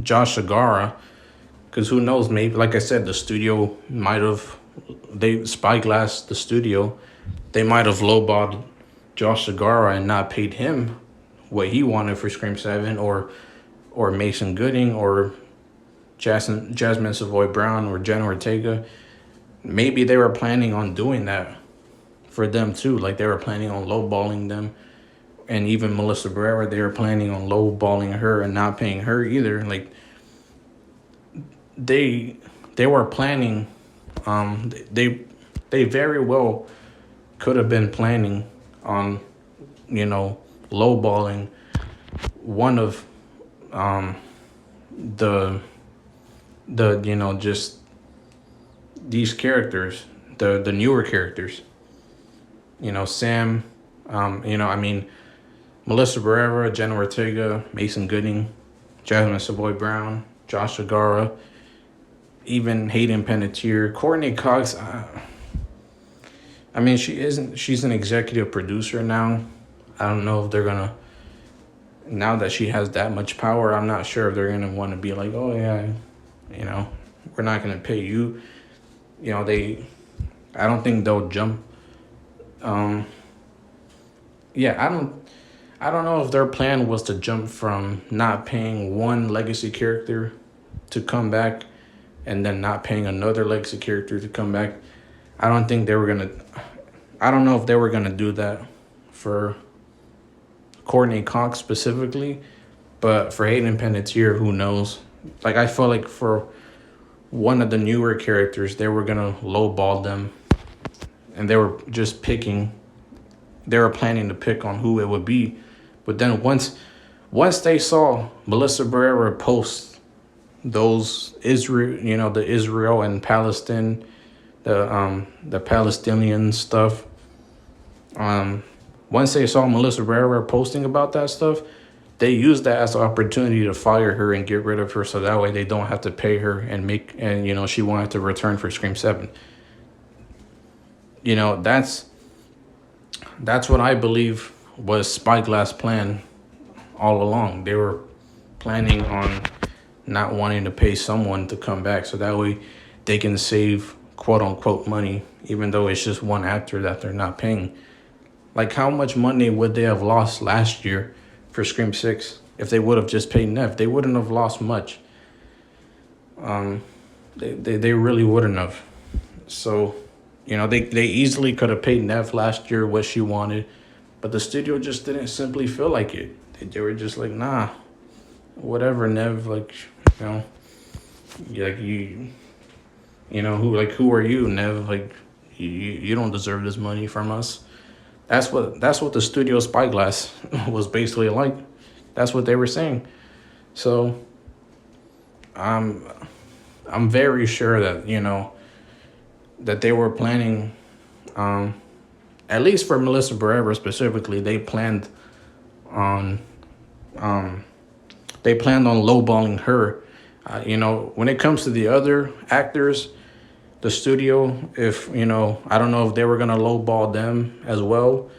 Josh Agara, because who knows, maybe like I said, the studio might have they Spyglass the studio, they might have lowballed Josh Agara and not paid him what he wanted for Scream 7, or Mason Gooding, or Jasmine Savoy Brown, or Jenna Ortega. Maybe they were planning on doing that for them too. Like they were planning on lowballing them, and even Melissa Barrera, they were planning on lowballing her and not paying her either. Like they they were planning. They very well could have been planning on, you know, lowballing one of the just these characters, the newer characters. Sam, I mean, Melissa Barrera, Jenna Ortega, Mason Gooding, Jasmine Savoy Brown, Josh Agara, even Hayden Panettiere, Courtney Cox. I mean, she's an executive producer now. I don't know if they're gonna, now that she has that much power, I'm not sure if they're gonna want to be like, oh yeah, we're not gonna pay you. I don't think they'll jump. Yeah, I don't know if their plan was to jump from not paying one legacy character to come back, and then not paying another legacy character to come back. I don't think they were gonna. I don't know if they were gonna do that for Courtney Cox specifically, but for Hayden Panettiere, who knows? Like, I feel like for one of the newer characters, they were gonna lowball them, and they were just picking. They were planning to pick on who it would be, but then once they saw Melissa Barrera post those Israel, the Israel and Palestine, the Palestinian stuff. Once they saw Melissa Barrera posting about that stuff, they used that as an opportunity to fire her and get rid of her, so that way they don't have to pay her and she won't have to return for Scream 7. That's what I believe was Spyglass' plan all along. They were planning on not wanting to pay someone to come back, so that way they can save quote unquote money, even though it's just one actor that they're not paying. Like, how much money would they have lost last year for Scream 6 if they would have just paid Nev? They wouldn't have lost much. They really wouldn't have. So, they easily could have paid Nev last year what she wanted, but the studio just didn't simply feel like it. They were just like, nah, whatever, Nev, like, like who are you, Nev? Like, you don't deserve this money from us. That's what the studio Spyglass was basically like. That's what they were saying. So I'm very sure that that they were planning, at least for Melissa Barrera specifically, they planned on lowballing her. When it comes to the other actors, the studio, if I don't know if they were gonna lowball them as well,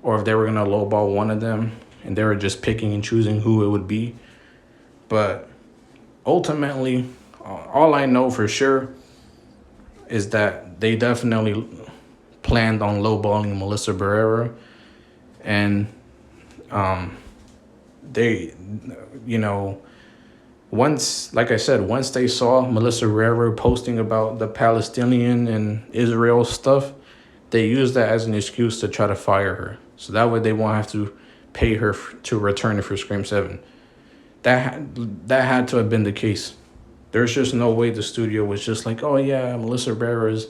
or if they were gonna lowball one of them, and they were just picking and choosing who it would be. But ultimately, all I know for sure is that they definitely planned on lowballing Melissa Barrera, and they, once they saw Melissa Barrera posting about the Palestinian and Israel stuff, they used that as an excuse to try to fire her. So that way they won't have to pay her to return it for Scream 7. That had to have been the case. There's just no way the studio was just like, oh yeah, Melissa Barrera is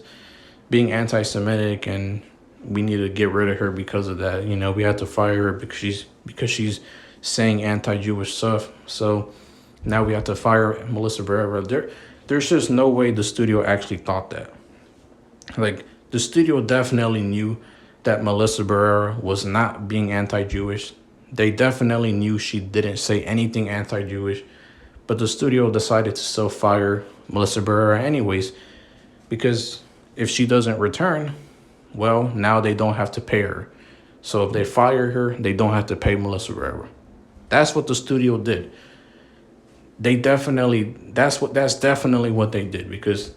being anti-Semitic and we need to get rid of her because of that. We have to fire her because she's saying anti-Jewish stuff. So now we have to fire Melissa Barrera. There's just no way the studio actually thought that. Like, the studio definitely knew that Melissa Barrera was not being anti-Jewish. They definitely knew she didn't say anything anti-Jewish, but the studio decided to still fire Melissa Barrera anyways, because if she doesn't return, well, now they don't have to pay her. So if they fire her, they don't have to pay Melissa Barrera. That's what the studio did. That's definitely what they did, because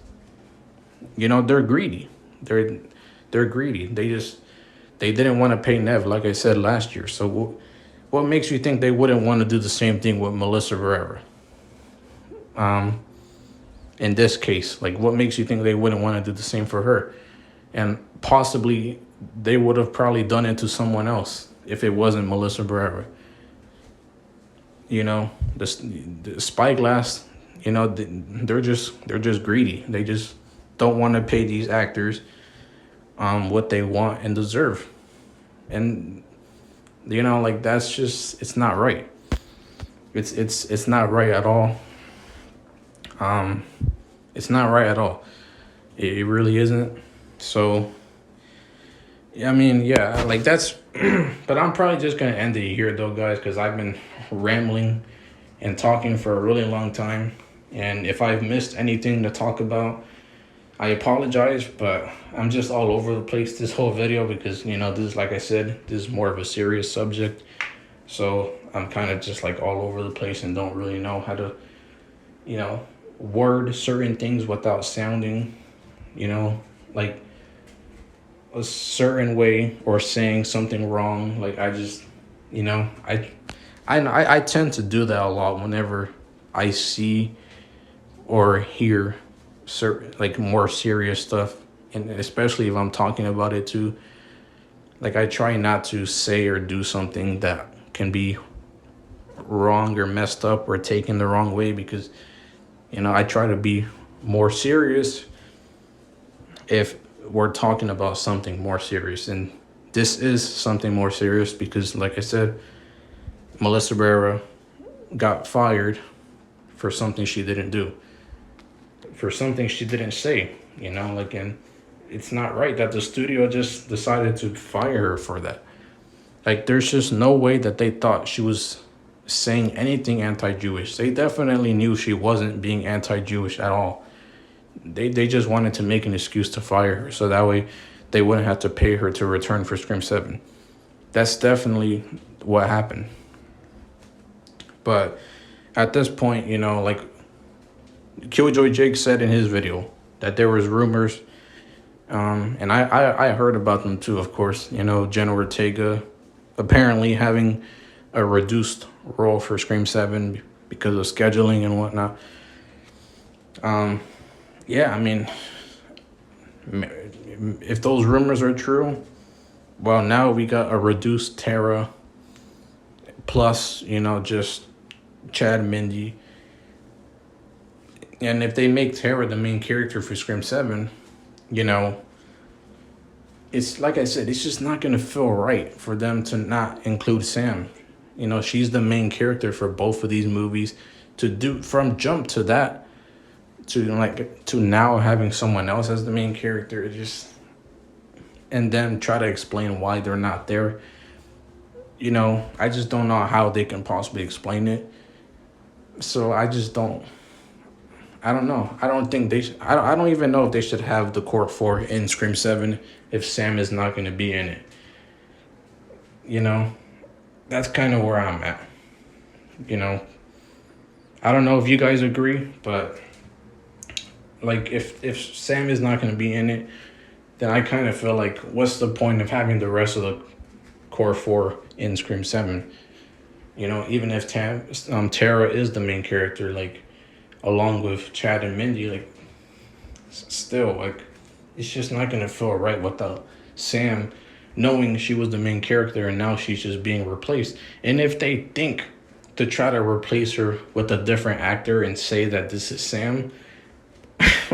they're greedy. They're greedy. They didn't want to pay Nev, like I said last year. So what makes you think they wouldn't want to do the same thing with Melissa Barrera? In this case, like, what makes you think they wouldn't want to do the same for her? And possibly they would have probably done it to someone else if it wasn't Melissa Barrera. The Spyglass, they're just greedy. They just don't want to pay these actors what they want and deserve. And like, that's just, it's not right. It's not right at all. It's not right at all. It really isn't. So, I mean, yeah, like, that's, but I'm probably just going to end it here, though, guys, because I've been rambling and talking for a really long time. And if I've missed anything to talk about, I apologize, but I'm just all over the place this whole video because, this is, like I said, this is more of a serious subject. So I'm kind of just like all over the place and don't really know how to, word certain things without sounding, like a certain way or saying something wrong. Like, I just, I tend to do that a lot whenever I see or hear certain, like, more serious stuff, and especially if I'm talking about it too. Like, I try not to say or do something that can be wrong or messed up or taken the wrong way, because I try to be more serious if we're talking about something more serious. And this is something more serious because, like I said, Melissa Barrera got fired for something she didn't do, for something she didn't say, and it's not right that the studio just decided to fire her for that. Like, there's just no way that they thought she was saying anything anti-Jewish. They definitely knew she wasn't being anti-Jewish at all. They just wanted to make an excuse to fire her so that way they wouldn't have to pay her to return for Scream 7. That's definitely what happened. But at this point, like Killjoy Jake said in his video that there was rumors, and I heard about them too, of course. Jenna Ortega apparently having a reduced role for Scream 7 because of scheduling and whatnot. Yeah, I mean, if those rumors are true, well, now we got a reduced Tara plus, just Chad Mindy. And if they make Tara the main character for Scream 7, it's like I said, it's just not going to feel right for them to not include Sam. She's the main character for both of these movies. To do from jump to that, to now having someone else as the main character, and then try to explain why they're not there. I just don't know how they can possibly explain it. So I don't know. I don't think I don't even know if they should have the Core 4 in Scream 7 if Sam is not going to be in it. That's kind of where I'm at. I don't know if you guys agree, but like, if Sam is not going to be in it, then I kind of feel like, what's the point of having the rest of the Core 4 in Scream 7? Even if Tara is the main character, like, along with Chad and Mindy, like, still, like, it's just not going to feel right without Sam, knowing she was the main character and now she's just being replaced. And if they think to try to replace her with a different actor and say that this is Sam,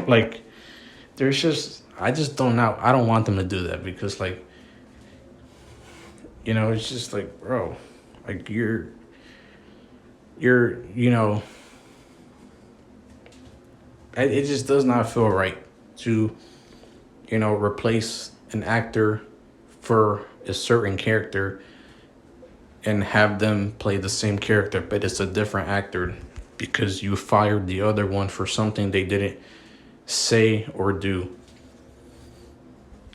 like, I just don't know. I don't want them to do that because, like, it's just like, bro, like, you're, it just does not feel right to, replace an actor for a certain character and have them play the same character, but it's a different actor because you fired the other one for something they didn't say or do.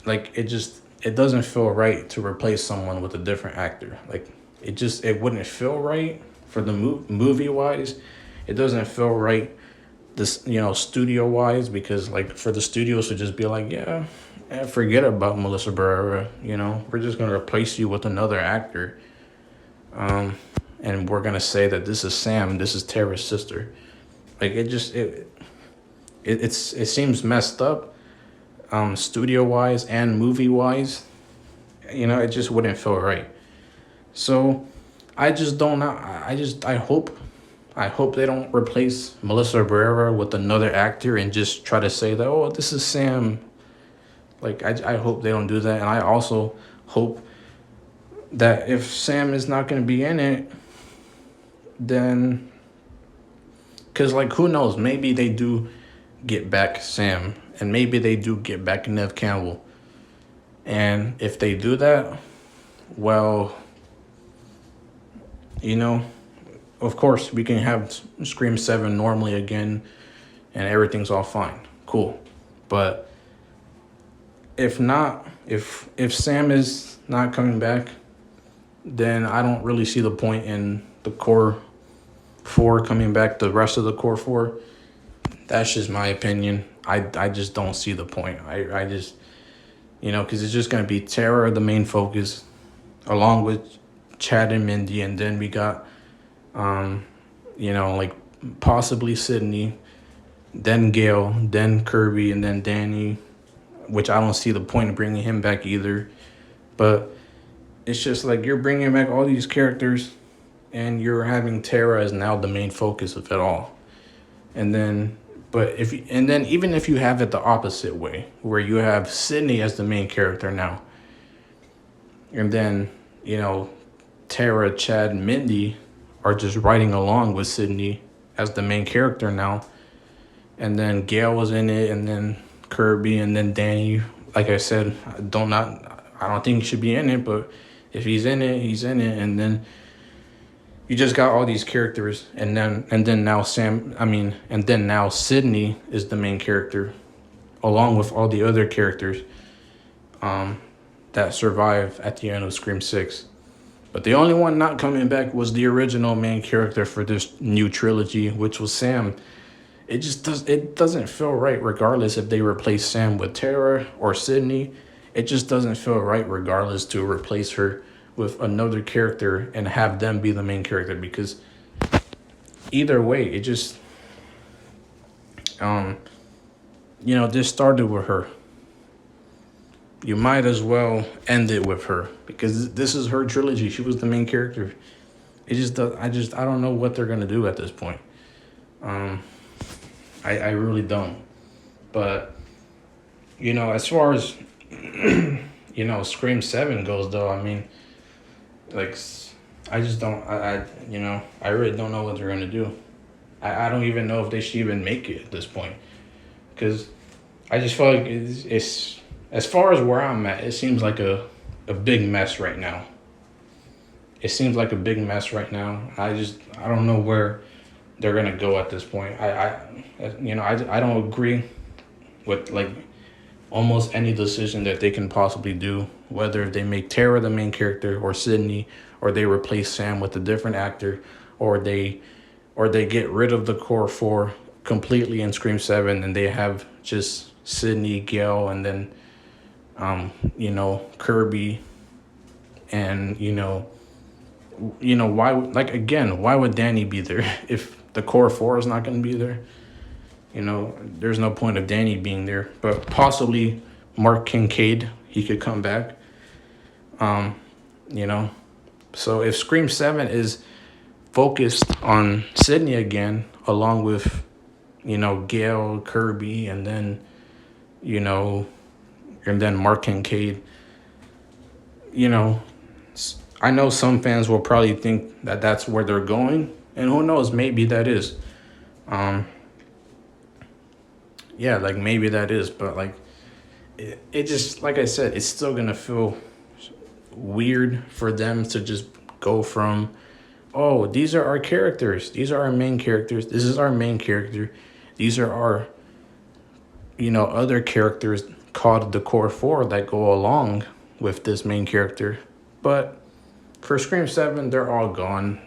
Like it doesn't feel right to replace someone with a different actor. Like it wouldn't feel right for the movie wise. It doesn't feel right this studio wise, because like for the studios to just be like, yeah, forget about Melissa Barrera, we're just gonna replace you with another actor, and we're gonna say that this is Sam, this is Tara's sister. Like it seems messed up, studio wise and movie wise. It just wouldn't feel right. So I just don't know. I hope they don't replace Melissa Barrera with another actor and just try to say that, oh, this is Sam. Like I hope they don't do that. And I also hope that if Sam is not going to be in it, then, because like who knows, maybe they do get back Sam, and maybe they do get back Nev Campbell. And if they do that, well, of course we can have Scream 7 normally again and everything's all fine. Cool. But if not, if Sam is not coming back, then I don't really see the point in the core 4 coming back, the rest of the core 4. That's just my opinion. I just don't see the point. I just, because it's just going to be Tara, the main focus, along with Chad and Mindy. And then we got, like possibly Sydney, then Gail, then Kirby, and then Danny, which I don't see the point of bringing him back either. But it's just like you're bringing back all these characters and you're having Tara as now the main focus of it all. And then, even if you have it the opposite way, where you have Sydney as the main character now, and then, Tara, Chad, and Mindy are just riding along with Sydney as the main character now, and then Gail was in it, and then Kirby, and then Danny. Like I said, I don't think he should be in it, but if he's in it, he's in it. And then you just got all these characters, and then now Sydney is the main character, along with all the other characters that survive at the end of Scream 6. But the only one not coming back was the original main character for this new trilogy, which was Sam. It doesn't feel right regardless if they replace Sam with Tara or Sydney. It just doesn't feel right regardless to replace her with another character and have them be the main character, because either way, it just this started with her. You might as well end it with her, because this is her trilogy. She was the main character. I don't know what they're gonna do at this point. I really don't. But as far as Scream 7 goes, though, I mean, like, I just don't. I really don't know what they're gonna do. I don't even know if they should even make it at this point, because I just feel like it's as far as where I'm at, it seems like a big mess right now. It seems like a big mess right now. I don't know where they're gonna go at this point. I don't agree with like almost any decision that they can possibly do, whether they make Tara the main character or Sydney, or they replace Sam with a different actor, or they get rid of the core 4 completely in Scream 7 and they have just Sydney, Gail, and then Kirby, and why would Danny be there if the core 4 is not going to be there? There's no point of Danny being there, but possibly Mark Kincaid, he could come back. So if Scream 7 is focused on Sydney again, along with, Gail, Kirby, and then Mark Kincaid, I know some fans will probably think that that's where they're going, and who knows, maybe that is. Maybe that is, but like, it just, like I said, it's still gonna feel weird for them to just go from, oh, these are our characters, these are our main characters, this is our main character, these are our other characters called the core four that go along with this main character. But for Scream 7, they're all gone.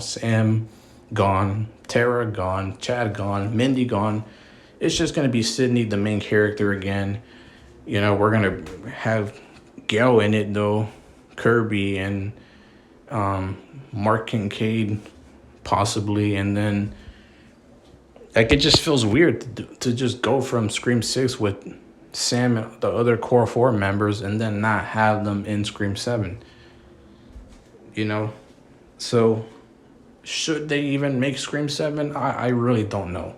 Sam gone, Tara gone, Chad gone, Mindy gone. It's just going to be Sydney, the main character again. We're going to have Gail in it, though, Kirby and Mark Kincaid, possibly. And then, it just feels weird to just go from Scream 6 with Sam and the other core four members and then not have them in Scream 7. So should they even make Scream 7? I really don't know.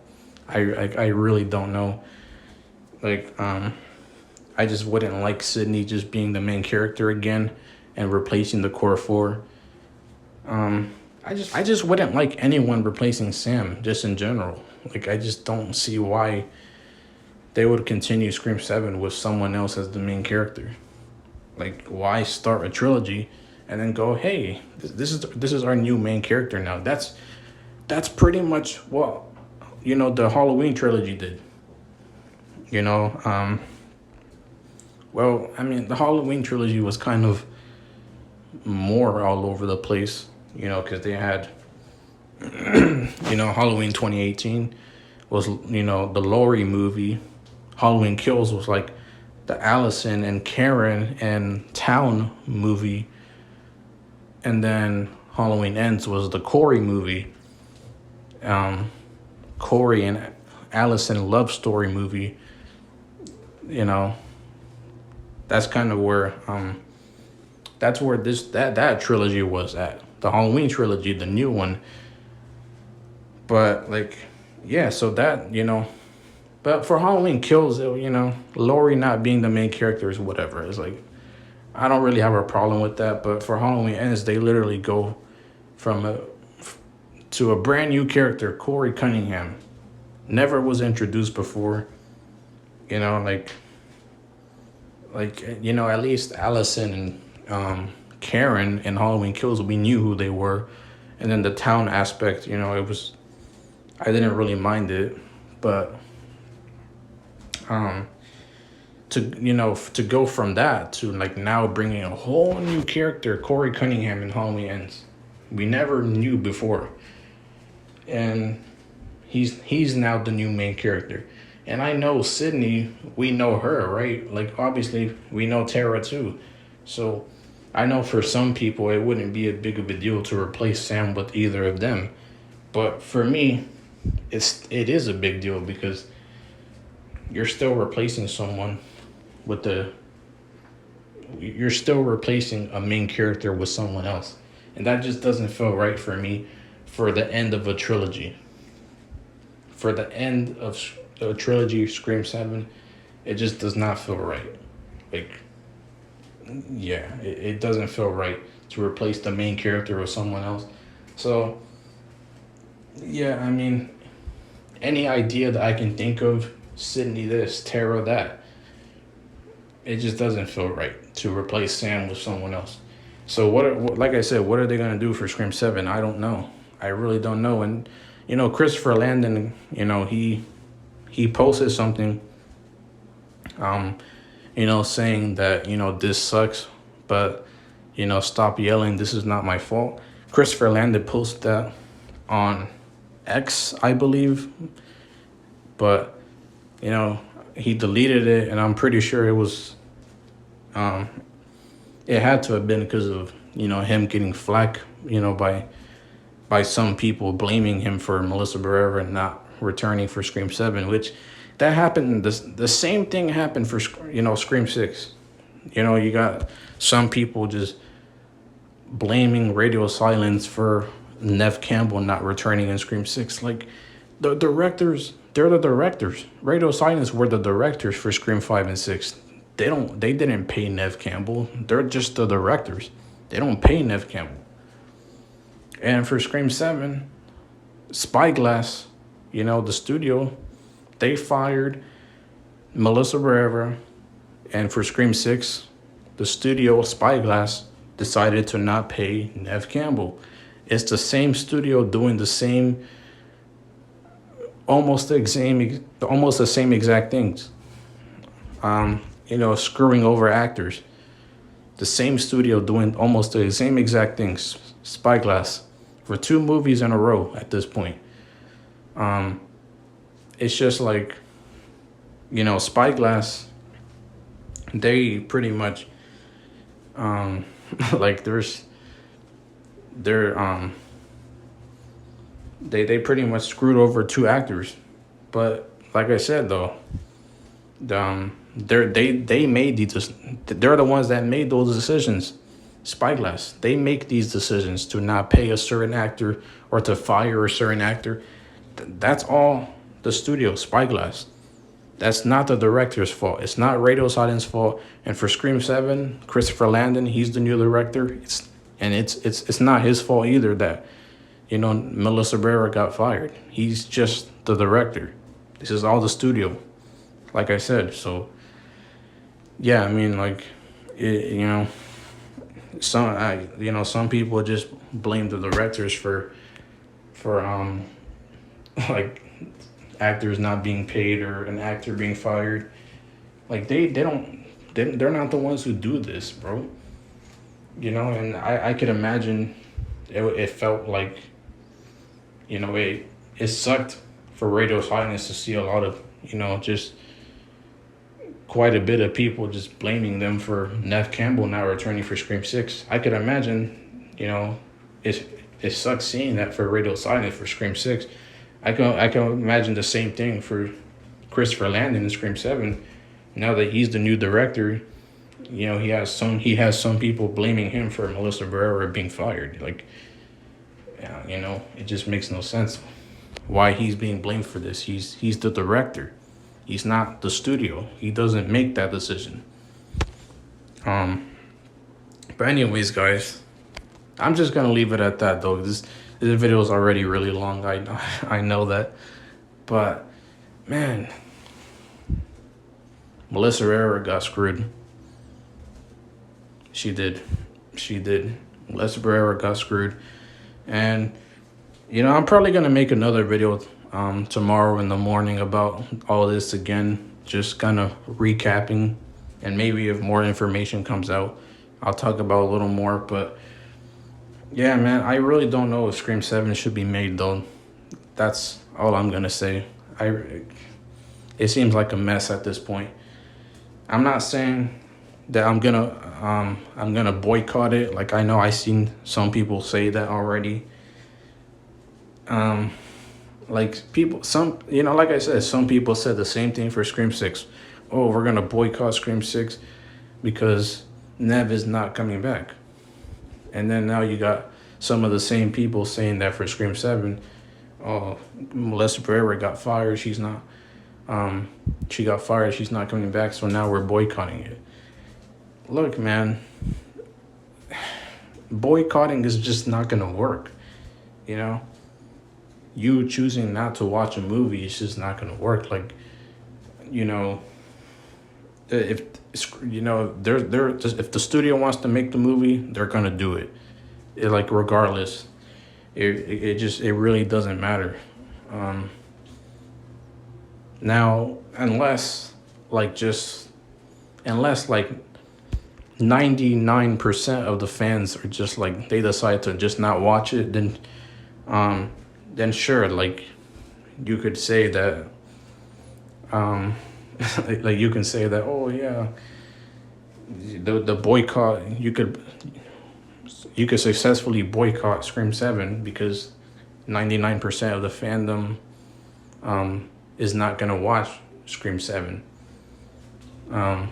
I really don't know. I just wouldn't like Sydney just being the main character again and replacing the core four. I just wouldn't like anyone replacing Sam just in general. I just don't see why they would continue Scream 7 with someone else as the main character. Why start a trilogy and then go, hey, this is our new main character now? That's pretty much what the Halloween trilogy did. Well, I mean, the Halloween trilogy was kind of more all over the place, because they had, Halloween 2018 was, the Laurie movie. Halloween Kills was like the Allison and Karen and Town movie. And then Halloween Ends was the Corey movie. Corey and Allison love story movie. That's kind of where that's where that trilogy was at. The Halloween trilogy, the new one. But so that, but for Halloween Kills, Laurie not being the main character is whatever. It's I don't really have a problem with that. But for Halloween Ends, they literally go to a brand new character, Corey Cunningham. Never was introduced before. At least Allison and Karen in Halloween Kills, we knew who they were. And then the town aspect, I didn't really mind it. But to go from that to now bringing a whole new character, Corey Cunningham in Halloween Ends, we never knew before, and he's now the new main character. And I know Sydney, we know her, right? Obviously we know Tara too, so I know for some people it wouldn't be a big of a deal to replace Sam with either of them, but for me, it is a big deal because you're still replacing someone you're still replacing a main character with someone else. And that just doesn't feel right for me for the end of a trilogy. For the end of a trilogy, Scream 7, it just does not feel right. It doesn't feel right to replace the main character with someone else. So, I mean, any idea that I can think of, Sydney this, Tara that, it just doesn't feel right to replace Sam with someone else. So like I said, what are they gonna do for Scream 7? I don't know. I really don't know. And Christopher Landon, he posted something, saying that this sucks, but stop yelling. This is not my fault. Christopher Landon posted that on X, I believe, but he deleted it, and I'm pretty sure it was, it had to have been because of, him getting flack, by some people blaming him for Melissa Barrera not returning for Scream 7, which that happened, the same thing happened for, Scream 6. You got some people just blaming Radio Silence for Nev Campbell not returning in Scream 6. The directors, they're the directors. Radio Silence were the directors for Scream 5 and 6. They didn't pay Nev Campbell. They're just the directors. They don't pay Nev Campbell. And for Scream 7, Spyglass, the studio, they fired Melissa Barrera. And for Scream 6, the studio, Spyglass, decided to not pay Nev Campbell. It's the same studio doing the same, almost the same exact things. screwing over actors. The same studio doing almost the same exact things. Spyglass for 2 movies in a row at this point. It's just like, Spyglass, they pretty much like they're they pretty much screwed over 2 actors. But like I said though, they made they're the ones that made those decisions. Spyglass, they make these decisions to not pay a certain actor or to fire a certain actor. That's all the studio, Spyglass. That's not the director's fault. It's not Radio Silent's fault. And for Scream 7, Christopher Landon, he's the new director. It's not his fault either that, Melissa Barrera got fired. He's just the director. This is all the studio, like I said. So, yeah, I mean, like, some people just blame the directors for like actors not being paid or an actor being fired. Like they're not the ones who do this, bro. And I could imagine it felt like, it sucked for Radio Silence to see a lot of, just quite a bit of people just blaming them for Nev Campbell now returning for Scream 6. I could imagine, it sucks seeing that for Radio Silence for Scream 6. I can imagine the same thing for Christopher Landon in Scream 7. Now that he's the new director, he has some people blaming him for Melissa Barrera being fired. Like, it just makes no sense why he's being blamed for this. He's the director. He's not the studio. He doesn't make that decision. But anyways, guys, I'm just gonna leave it at that though. This video is already really long. I know that, but man, Melissa Barrera got screwed. She did. Melissa Barrera got screwed, and I'm probably gonna make another video tomorrow in the morning about all this again, just kind of recapping, and maybe if more information comes out, I'll talk about a little more. But yeah, man, I really don't know if Scream 7 should be made, though. That's all I'm going to say. It seems like a mess at this point. I'm not saying that I'm going to boycott it. Like, I know I've seen some people say that already. Like, like I said, some people said the same thing for Scream 6. Oh, we're going to boycott Scream 6 because Nev is not coming back. And then now you got some of the same people saying that for Scream 7, oh, Melissa Barrera got fired. She got fired. She's not coming back. So now we're boycotting it. Look, man, boycotting is just not going to work. You choosing not to watch a movie is just not going to work. Like, if if the studio wants to make the movie, they're gonna do it. Regardless, it really doesn't matter. Now, unless 99% of the fans are just like they decide to just not watch it, then sure, like you could say that. Like you can say that, oh yeah, the boycott, you could successfully boycott Scream 7 because 99% of the fandom is not gonna watch Scream 7. Like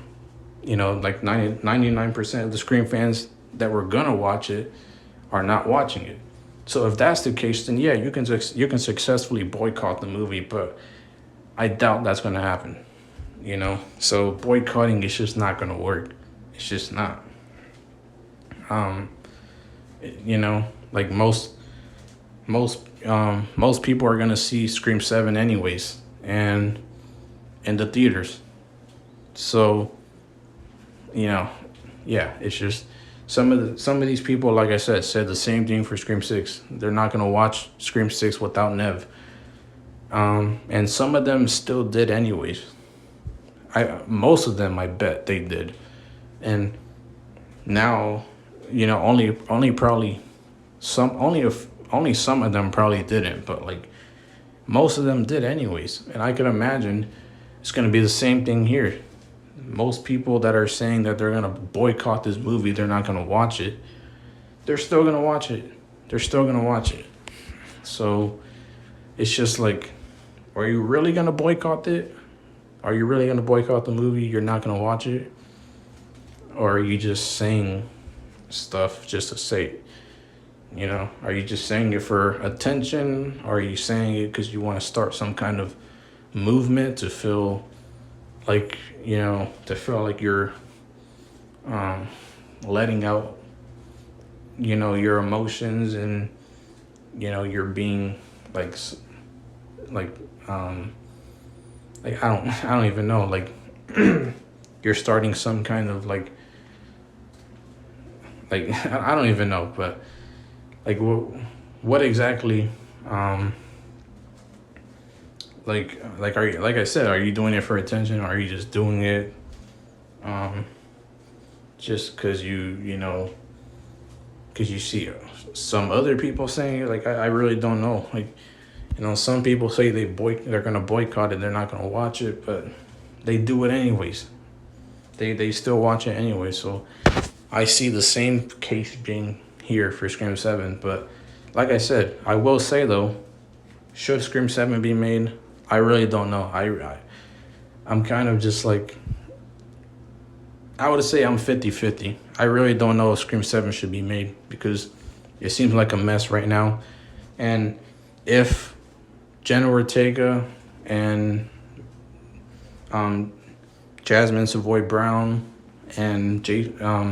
99% of the Scream fans that were gonna watch it are not watching it. So if that's the case, then yeah, you can successfully boycott the movie, but I doubt that's gonna happen. So boycotting is just not gonna work. It's just not. Like most people are gonna see Scream 7 anyways, and in the theaters. So, yeah, it's just some of these people, like I said the same thing for Scream 6. They're not gonna watch Scream 6 without Nev. And some of them still did anyways. Most of them, I bet they did. And now, only probably only some of them probably didn't, but like most of them did anyways. And I can imagine it's gonna be the same thing here. Most people that are saying that they're gonna boycott this movie, they're not gonna watch it. They're still gonna watch it. They're still gonna watch it. So it's just like, are you really gonna boycott it? Are you really gonna boycott the movie? You're not gonna watch it? Or are you just saying stuff just to say it? Are you just saying it for attention? Or are you saying it because you want to start some kind of movement to feel like, you're letting out, your emotions, and, you're being like I don't even know, like you're starting some kind of like I don't even know, but like what exactly, are you, like I said, are you doing it for attention, or are you just doing it just because because you see some other people saying it? Like I really don't know. Like, some people say they're gonna boycott it, they're not gonna watch it, but they do it anyways. They still watch it anyway. So I see the same case being here for Scream 7. But like I said, I will say though, should Scream 7 be made? I really don't know. I'm kind of just like, I would say I'm 50-50. I really don't know if Scream 7 should be made, because it seems like a mess right now. And if Jenna Ortega and Jasmine Savoy Brown and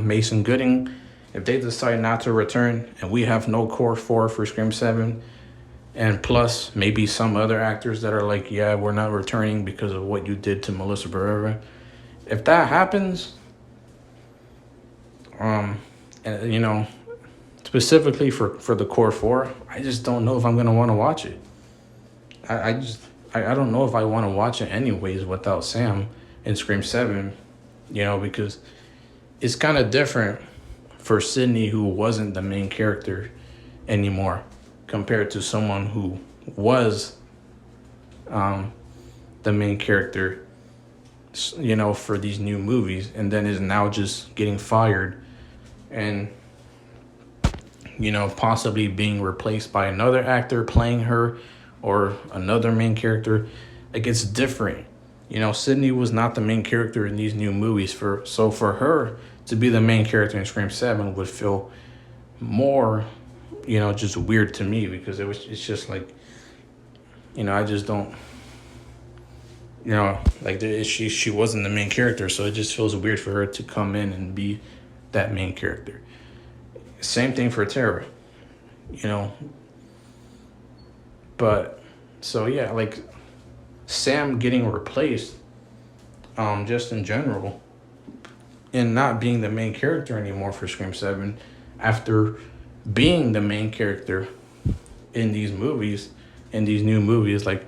Mason Gooding, if they decide not to return and we have no core 4 for Scream 7, and plus maybe some other actors that are like, yeah, we're not returning because of what you did to Melissa Barrera. If that happens, and specifically for the core 4, I just don't know if I'm gonna want to watch it. I don't know if I want to watch it anyways without Sam in Scream 7, because it's kind of different for Sydney, who wasn't the main character anymore, compared to someone who was the main character, for these new movies, and then is now just getting fired and, possibly being replaced by another actor playing her, or another main character. Like, it's different. Sydney was not the main character in these new movies. So for her to be the main character in Scream 7 would feel more, just weird to me, because it's just like, I just don't, like she wasn't the main character, so it just feels weird for her to come in and be that main character. Same thing for Tara, But so yeah, like Sam getting replaced, just in general, and not being the main character anymore for Scream 7, after being the main character in these movies, in these new movies, like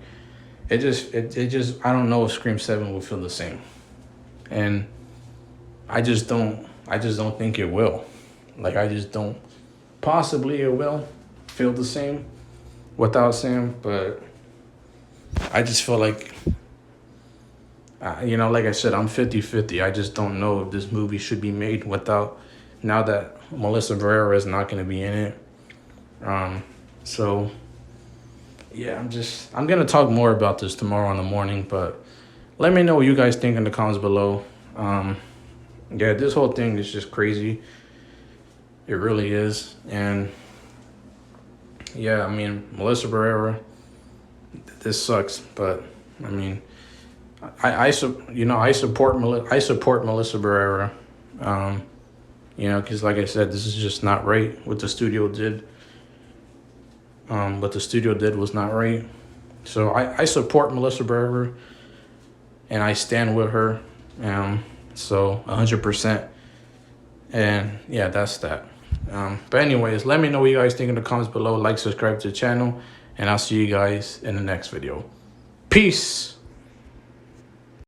it just I don't know if Scream 7 will feel the same. And I just don't think it will. Like, I just don't, possibly it will feel the same without Sam, but I just feel like, like I said, I'm 50-50. I just don't know if this movie should be made without, now that Melissa Barrera is not going to be in it. So, yeah, I'm going to talk more about this tomorrow in the morning, but let me know what you guys think in the comments below. Yeah, this whole thing is just crazy. It really is. And yeah, I mean, Melissa Barrera, this sucks, but I mean, I support Melissa Barrera, because like I said, this is just not right. What the studio did, was not right. So I support Melissa Barrera, and I stand with her, so 100%. And yeah, that's that. But anyways, let me know what you guys think in the comments below. Like, subscribe to the channel, and I'll see you guys in the next video. Peace.